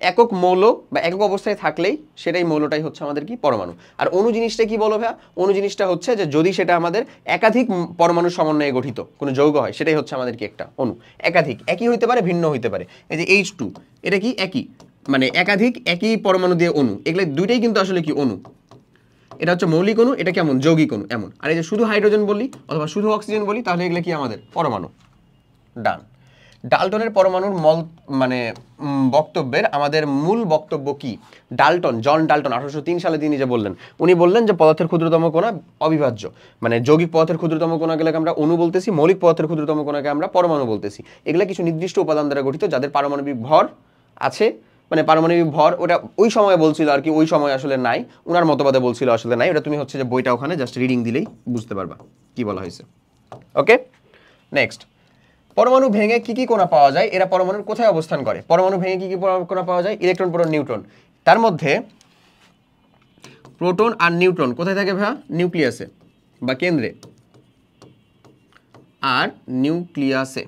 একক মৌল বা একক অবস্থায় থাকলেই সেটাই মৌলটাই হচ্ছে আমাদের কি? পরমাণু। আর অণু জিনিসটা কি বলো ভাইয়া? অণু জিনিসটা হচ্ছে যে যদি সেটা আমাদের একাধিক পরমাণু সমন্বয়ে গঠিত কোনো যৌগ হয়, সেটাই হচ্ছে আমাদের কি? একটা অণু। একাধিক, একই হইতে পারে, ভিন্ন হইতে পারে। এই যে H2, এটা কি? একই, মানে একাধিক একই পরমাণু দিয়ে অণু। এগুলো দুইটাই কিন্তু আসলে কি? অণু। এটা হচ্ছে মৌলিক অণু, এটা কেমন? যৌগিক অণু এমন। আর এই যে শুধু হাইড্রোজেন বলি অথবা শুধু অক্সিজেন বলি, তাহলে এগুলো কি? আমাদের পরমাণু। ডান। ডাল্টনের পরমাণুর বক্তব্যের আমাদের মূল বক্তব্য কি? জন ডাল্টন 1803 সালে তিনি যে বললেন, উনি বললেন যে পদার্থের ক্ষুদ্রতম কণা অবিভাজ্য। মানে যৌগিক পদার্থের ক্ষুদ্রতম কণাগুলোকে আমরা অণু বলতেছি, মৌলিক পদার্থের ক্ষুদ্রতম কণাকে আমরা পরমাণু বলতেছি। এগুলা কিছু নির্দিষ্ট উপাদান দ্বারা গঠিত, যাদের পারমাণবিক ভর আছে। মানে পারমাণবিক ভর ওটা ওই সময় বলছিল আর কি, ওই সময় আসলে নাই, ওনার মতবাদে বলছিল আসলে নাই। ওটা তুমি হচ্ছে যে বইটা ওখানে জাস্ট রিডিং দিলেই বুঝতে পারবা কি বলা হয়েছে। ওকে, নেক্সট। পরমাণু ভেঙে কি কি কণা পাওয়া যায়? এরা পরমাণুর কোথায় অবস্থান করে? পরমাণু ভেঙে কি কি কণা পাওয়া যায়? Electron, proton, neutron. তার মধ্যে প্রোটন আর নিউট্রন কোথায় থাকে ভাইয়া? নিউক্লিয়াসে বা কেন্দ্রে। আর নিউক্লিয়াসে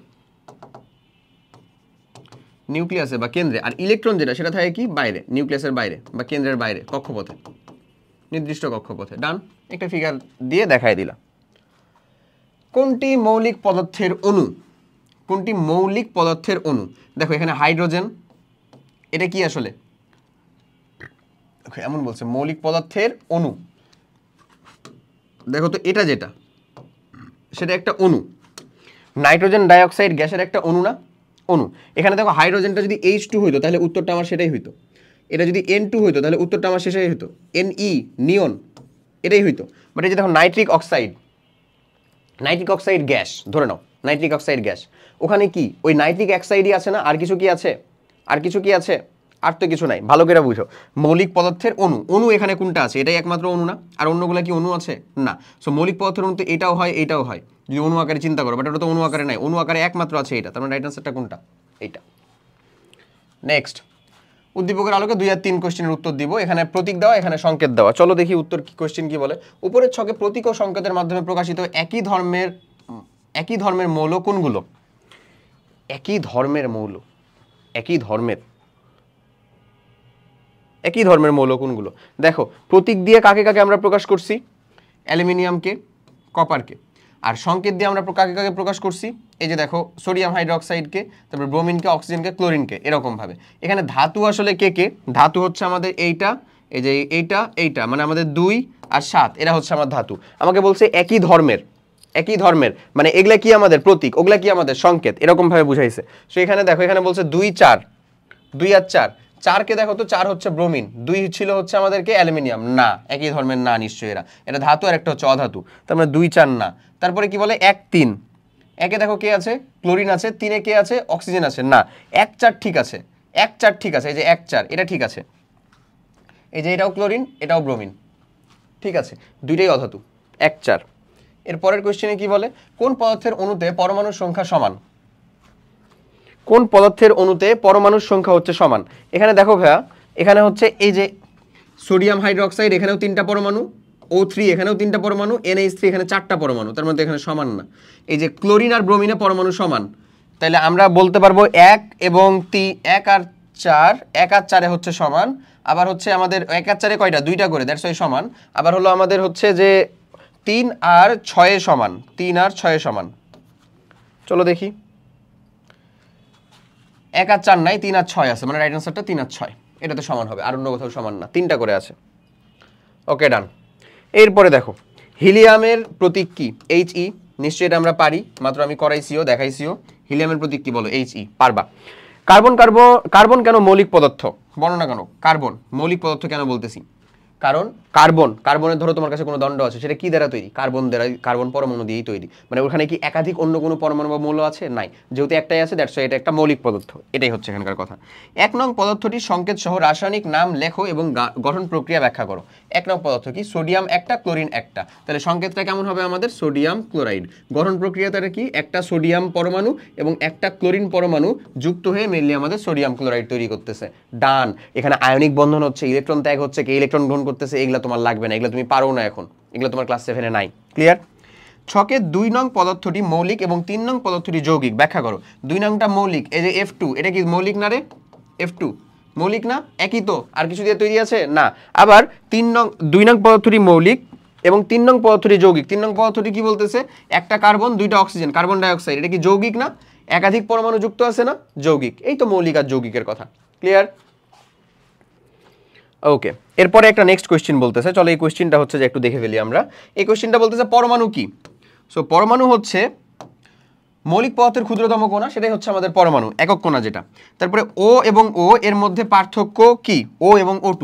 বা কেন্দ্রে। আর ইলেকট্রন যেটা, সেটা থাকে কি? বাইরে, নিউক্লিয়াসের বাইরে বা কেন্দ্রের বাইরে, কক্ষপথে, নির্দিষ্ট কক্ষপথে। ডান। একটা ফিগার দিয়ে দেখাই দিলাম। কোনটি মৌলিক পদার্থের অণু? কোনটি মৌলিক পদার্থের অণু? দেখো এখানে হাইড্রোজেন, এটা কি আসলে? এমন বলছে মৌলিক পদার্থের অণু। দেখো তো এটা যেটা, সেটা একটা অণু। নাইট্রোজেন ডাইঅক্সাইড গ্যাসের একটা অণু না? অণু। এখানে দেখো হাইড্রোজেনটা যদি H2 হইতো তাহলে উত্তরটা আমার সেটাই হইতো। এটা যদি N2 হইতো তাহলে উত্তরটা আমার শেষেই হইতো। Ne, নিয়ন, এটাই হইতো। বাট এই যে দেখো নাইট্রিক অক্সাইড গ্যাস, ধরে নাও নাইট্রিক অক্সাইড গ্যাস, ওখানে কি ওই নাইট্রিক অক্সাইডই আছে না? আর কিছু কি আছে? আর তো কিছু নাই। ভালো করে বুঝো, মৌলিক পদার্থের অণু এখানে কোনটা আছে? এটাই একমাত্র অণু না? আর অন্যগুলো কি অণু আছে? না। সো মৌলিক পদার্থের অণুতে এটাও হয়, এইটাও হয়, যদি অণু আকারে চিন্তা করো। বাট ওটা তো অণু আকারে নাই, অণু আকারে একমাত্র আছে এটা। তার মানে রাইট আনসারটা কোনটা? এইটা। নেক্সট, উদ্দীপকের আলোকে 2 আর 3 কোশ্চেনের উত্তর দিব। এখানে প্রতীক দেওয়া, এখানে সংকেত দেওয়া। চলো দেখি উত্তর কি, কোশ্চেন কি বলে। উপরের ছকে প্রতীক ও সংকেতের মাধ্যমে প্রকাশিত একই ধর্মের মৌল কোনগুলো? একই ধর্মের মৌল কোনগুলো? দেখো প্রতীক দিয়ে কাকে কাকে আমরা প্রকাশ করছি? অ্যালুমিনিয়ামকে, কপারকে। আর সংকেত দিয়ে আমরা কাকে কাকে প্রকাশ করছি? এই যে দেখো সোডিয়াম হাইড্রোক্সাইডকে, তারপর ব্রোমিনকে, অক্সিজেনকে, ক্লোরিনকে, এরকম ভাবে। এখানে ধাতু আসলে কে কে? ধাতু হচ্ছে আমাদের এইটা, এই যে এইটা মানে আমাদের 2 আর 7, এরা হচ্ছে আমার ধাতু। আমাকে বলছে একই ধর্মের, মানে এগুলা কি আমাদের প্রতীক, ওগুলা কি আমাদের সংকেত, এরকম ভাবে বুঝাইছে। সো এখানে দেখো, এখানে বলছে 2 আর 4। 4কে দেখো তো, 4 হচ্ছে ব্রোমিন, 2 ছিল হচ্ছে আমাদেরকে অ্যালুমিনিয়াম। না, একই ধর্মের না নিশ্চয়ই এরা, এটা ধাতু আর একটা হচ্ছে অধাতু। তার মানে 2, 4 না। তারপরে কি বলে? 1, 3। 1-এ দেখো কে আছে? ক্লোরিন আছে। 3-এ কে আছে? অক্সিজেন আছে। না, 1, 4 ঠিক আছে, 1, 4 ঠিক আছে। এই যে 1, 4 এটা ঠিক আছে। এই যে এটাও ক্লোরিন, এটাও ব্রোমিন, ঠিক আছে, দুইটাই অধাতু। 1, 4। এর পরের কোশ্চেনে কি বলে? কোন পদার্থের অণুতে পরমাণুর সংখ্যা সমান? কোন পদার্থের অণুতে পরমাণুর সংখ্যা হচ্ছে সমান? এখানে দেখো ভাইয়া, এখানে হচ্ছে এই যে সোডিয়াম হাইড্রোক্সাইড, এখানেও 3টা পরমাণু, O3 এখানেও 3টা পরমাণু, NH3 এখানে 4টা পরমাণু, তার মধ্যে এখানে সমান না। এই যে ক্লোরিন আর ব্রোমিনে পরমাণু সমান, তাহলে আমরা বলতে পারবো 1 আর 4-এ হচ্ছে সমান। আবার হচ্ছে আমাদের 1 আর 4-এ কয়টা? 2টা করে, দ্যাটস ওয়াই সমান। আবার হলো আমাদের হচ্ছে যে 3 আর 6-এ সমান। চলো দেখি, 1 আর 4 নাই, 3 আর 6 আছে, মানে রাইট আনসারটা 3 আর 6, এটাতে সমান হবে। আর অন্য কোথাও সমান না, 3টা করে আছে। ওকে, ডান। এরপরে দেখো হিলিয়ামের প্রতীক কি? He, নিশ্চয়ই এটা আমরা পারি, মাত্র আমি করাইছিও, দেখাইছিও। হিলিয়ামের প্রতীক কি বলো? He, পারবা। কার্বন কার্বন কেন মৌলিক পদার্থ বর্ণনা কেন কার্বন মৌলিক পদার্থ কেন বলতেছি কারণ কার্বনের ধরো তোমার কাছে কোনো দণ্ড আছে সেটা কি দ্বারা তৈরি কার্বন পরমাণু দিয়েই তৈরি মানে ওখানে কি একাধিক অন্য কোনো পরমাণু বা মৌল আছে নাই যেহেতু একটাই আছে দ্যাটস এটা একটা মৌলিক পদার্থ এটাই হচ্ছে এখানকার কথা 1 নং পদার্থটির সংকেত সহ রাসায়নিক নাম লেখো এবং গঠন প্রক্রিয়া ব্যাখ্যা করো 1 নং পদার্থ কি সোডিয়াম একটা ক্লোরিন একটা তাহলে সংকেতটা কেমন হবে আমাদের সোডিয়াম ক্লোরাইড গঠন প্রক্রিয়াটা কি একটা সোডিয়াম পরমাণু এবং একটা ক্লোরিন পরমাণু যুক্ত হয়ে মেনলি আমাদের সোডিয়াম ক্লোরাইড তৈরি করতেছে ডান এখানে আয়নিক বন্ধন হচ্ছে ইলেকট্রন ত্যাগ হচ্ছে কে ইলেকট্রন গ্রহণ করতেছে এগুলা তোমার লাগবে না এগুলা তুমি পারো না এখন এগুলা তোমার ক্লাস 7 এ নাই ক্লিয়ার ছকের 2 নং পদার্থটি মৌলিক এবং 3 নং পদার্থটি যৌগিক ব্যাখ্যা করো 2 নংটা মৌলিক এই যে F2 এটা কি মৌলিক না রে F2 মৌলিক না একই তো আর কিছু দিয়ে তৈরি আছে না আবার 2 নং পদার্থটি মৌলিক এবং 3 নং পদার্থটি যৌগিক 3 নং পদার্থটি কি বলতেছে একটা কার্বন দুইটা অক্সিজেন কার্বন ডাই অক্সাইড এটা কি যৌগিক না একাধিক পরমাণু যুক্ত আছে না যৌগিক এই তো মৌলিক আর যৌগিকের কথা ক্লিয়ার ওকে এরপরে একটা নেক্সট কোশ্চেন বলতেছে চলো এই কোশ্চেনটা হচ্ছে যে একটু দেখে ফেলি আমরা এই কোশ্চেনটা বলতেছে পরমাণু কি সো পরমাণু হচ্ছে মৌলিক পদার্থের ক্ষুদ্রতম কণা সেটাই হচ্ছে আমাদের পরমাণু একক কণা যেটা তারপরে ও এবং ও এর মধ্যে পার্থক্য কি ও এবং O2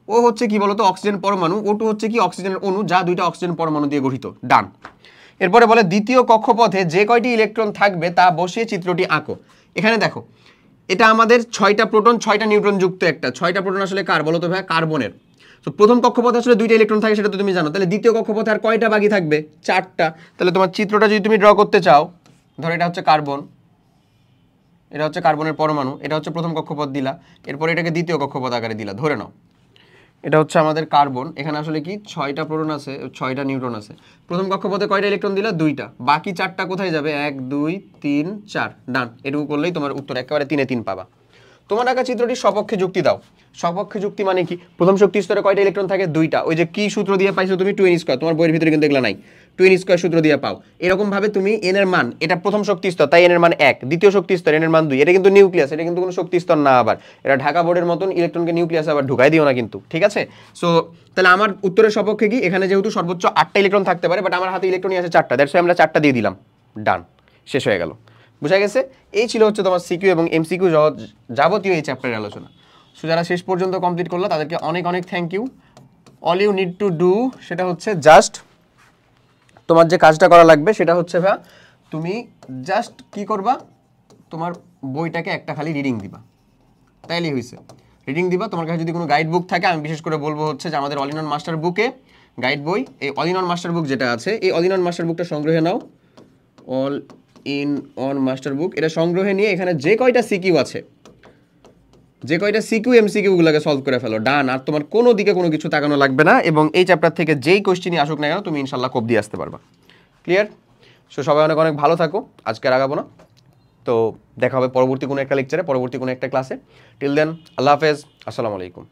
ও হচ্ছে কি বলতো অক্সিজেন পরমাণু O2 হচ্ছে কি অক্সিজেনের অণু যা দুইটা অক্সিজেন পরমাণু দিয়ে গঠিত ডান এরপরে বলে দ্বিতীয় কক্ষপথে যে কয়টি ইলেকট্রন থাকবে তা বসিয়ে চিত্রটি আঁকো এখানে দেখো এটা আমাদের 6টা প্রোটন 6টা নিউট্রন যুক্ত একটা 6টা প্রোটন আসলে কার বলো তো ভাই কার্বনের তো প্রথম কক্ষপথে আসলে 2টা ইলেকট্রন থাকে সেটা তো তুমি জানো তাহলে দ্বিতীয় কক্ষপথে আর কয়টা বাকি থাকবে 4টা তাহলে তোমার চিত্রটা যদি তুমি ড্র করতে চাও ধরো এটা হচ্ছে কার্বন এটা হচ্ছে কার্বনের পরমাণু এটা হচ্ছে প্রথম কক্ষপথ দিলা এরপর এটাকে দ্বিতীয় কক্ষপথ আকারে দিলা ধরে নাও এটা হচ্ছে আমাদের কার্বন এখানে আসলে কি 6টা প্রোটন আছে 6টা নিউট্রন আছে প্রথম কক্ষপথে কয়টা ইলেকট্রন দিলা 2টা বাকি 4টা কোথায় যাবে 1 2 3 4 ডান এটুকু করলেই তোমার উত্তর একেবারে 3 এ 3 পাবা তোমার আঁকা চিত্রটি সপক্ষে যুক্তি দাও সপক্ষে যুক্তি মানে কি প্রথম শক্তি স্তরে কয়টা ইলেকট্রন থাকে 2টা ওই যে কি সূত্র দিয়ে পাইছো তুমি 2n² তোমার বইয়ের ভিতরে কিন্তু এগুলা নাই 2n² সূত্র দিয়ে পাও এরকম ভাবে তুমি n এর মান এটা প্রথম শক্তি স্তর তাই n এর মান 1 দ্বিতীয় শক্তি স্তর n এর মান 2 এটা কিন্তু নিউক্লিয়াস এটা কিন্তু কোনো শক্তি স্তর না আবার এটা ঢাকা বোর্ডের মতন ইলেকট্রনকে নিউক্লিয়াসে আবার ঢুকাই দিও না কিন্তু ঠিক আছে সো তাহলে আমার উত্তরের সপক্ষে কি এখানে যেহেতু সর্বোচ্চ 8টা ইলেকট্রন থাকতে পারে বাট আমার হাতে ইলেকট্রনই আছে 4টা দ্যাটস আমরা 4টা দিয়ে দিলাম ডান শেষ হয়ে গেল বুঝা গেছে এই ছিল হচ্ছে তোমার সিকিউ এবং এমসিকিউ যাবতীয় এই চ্যাপ্টারের আলোচনা সো যারা শেষ পর্যন্ত কমপ্লিট করলো তাদেরকে অনেক অনেক thank you all you need to do সেটা হচ্ছে জাস্ট তোমার যে কাজটা করা লাগবে সেটা হচ্ছে ভাই তুমি জাস্ট কি করবা তোমার বইটাকে একটা খালি রিডিং দিবা তাইলেই হয়েছে রিডিং দিবা তোমার কাছে যদি কোনো গাইড বুক থাকে আমি বিশেষ করে বলবো হচ্ছে যে আমাদের অল ইন ওয়ান মাস্টার বুকে গাইড বই এই all in one master book যেটা আছে এই অল ইন ওয়ান মাস্টার বুকটা সংগ্রহে নাও all in one master book এটা সংগ্রহে নিয়ে এখানে যে কয়টা সিকিউ আছে যে কয়টা সিকিউ এমসিকিউগুলোকে সলভ করে ফেলো ডান আর তোমার কোনো দিকে কোনো কিছু তাকানো লাগবে না এবং এই চ্যাপ্টার থেকে যেই কোশ্চেনই আসুক না কেন তুমি ইনশাল্লাহ কোপ দিয়ে আসতে পারবা ক্লিয়ার সো সবাই অনেক অনেক ভালো থাকো আজকে আর আগাবো না তো দেখা হবে পরবর্তী কোনো একটা লেকচারে পরবর্তী কোনো একটা ক্লাসে টিল দেন আল্লাহ হাফেজ আসসালামু আলাইকুম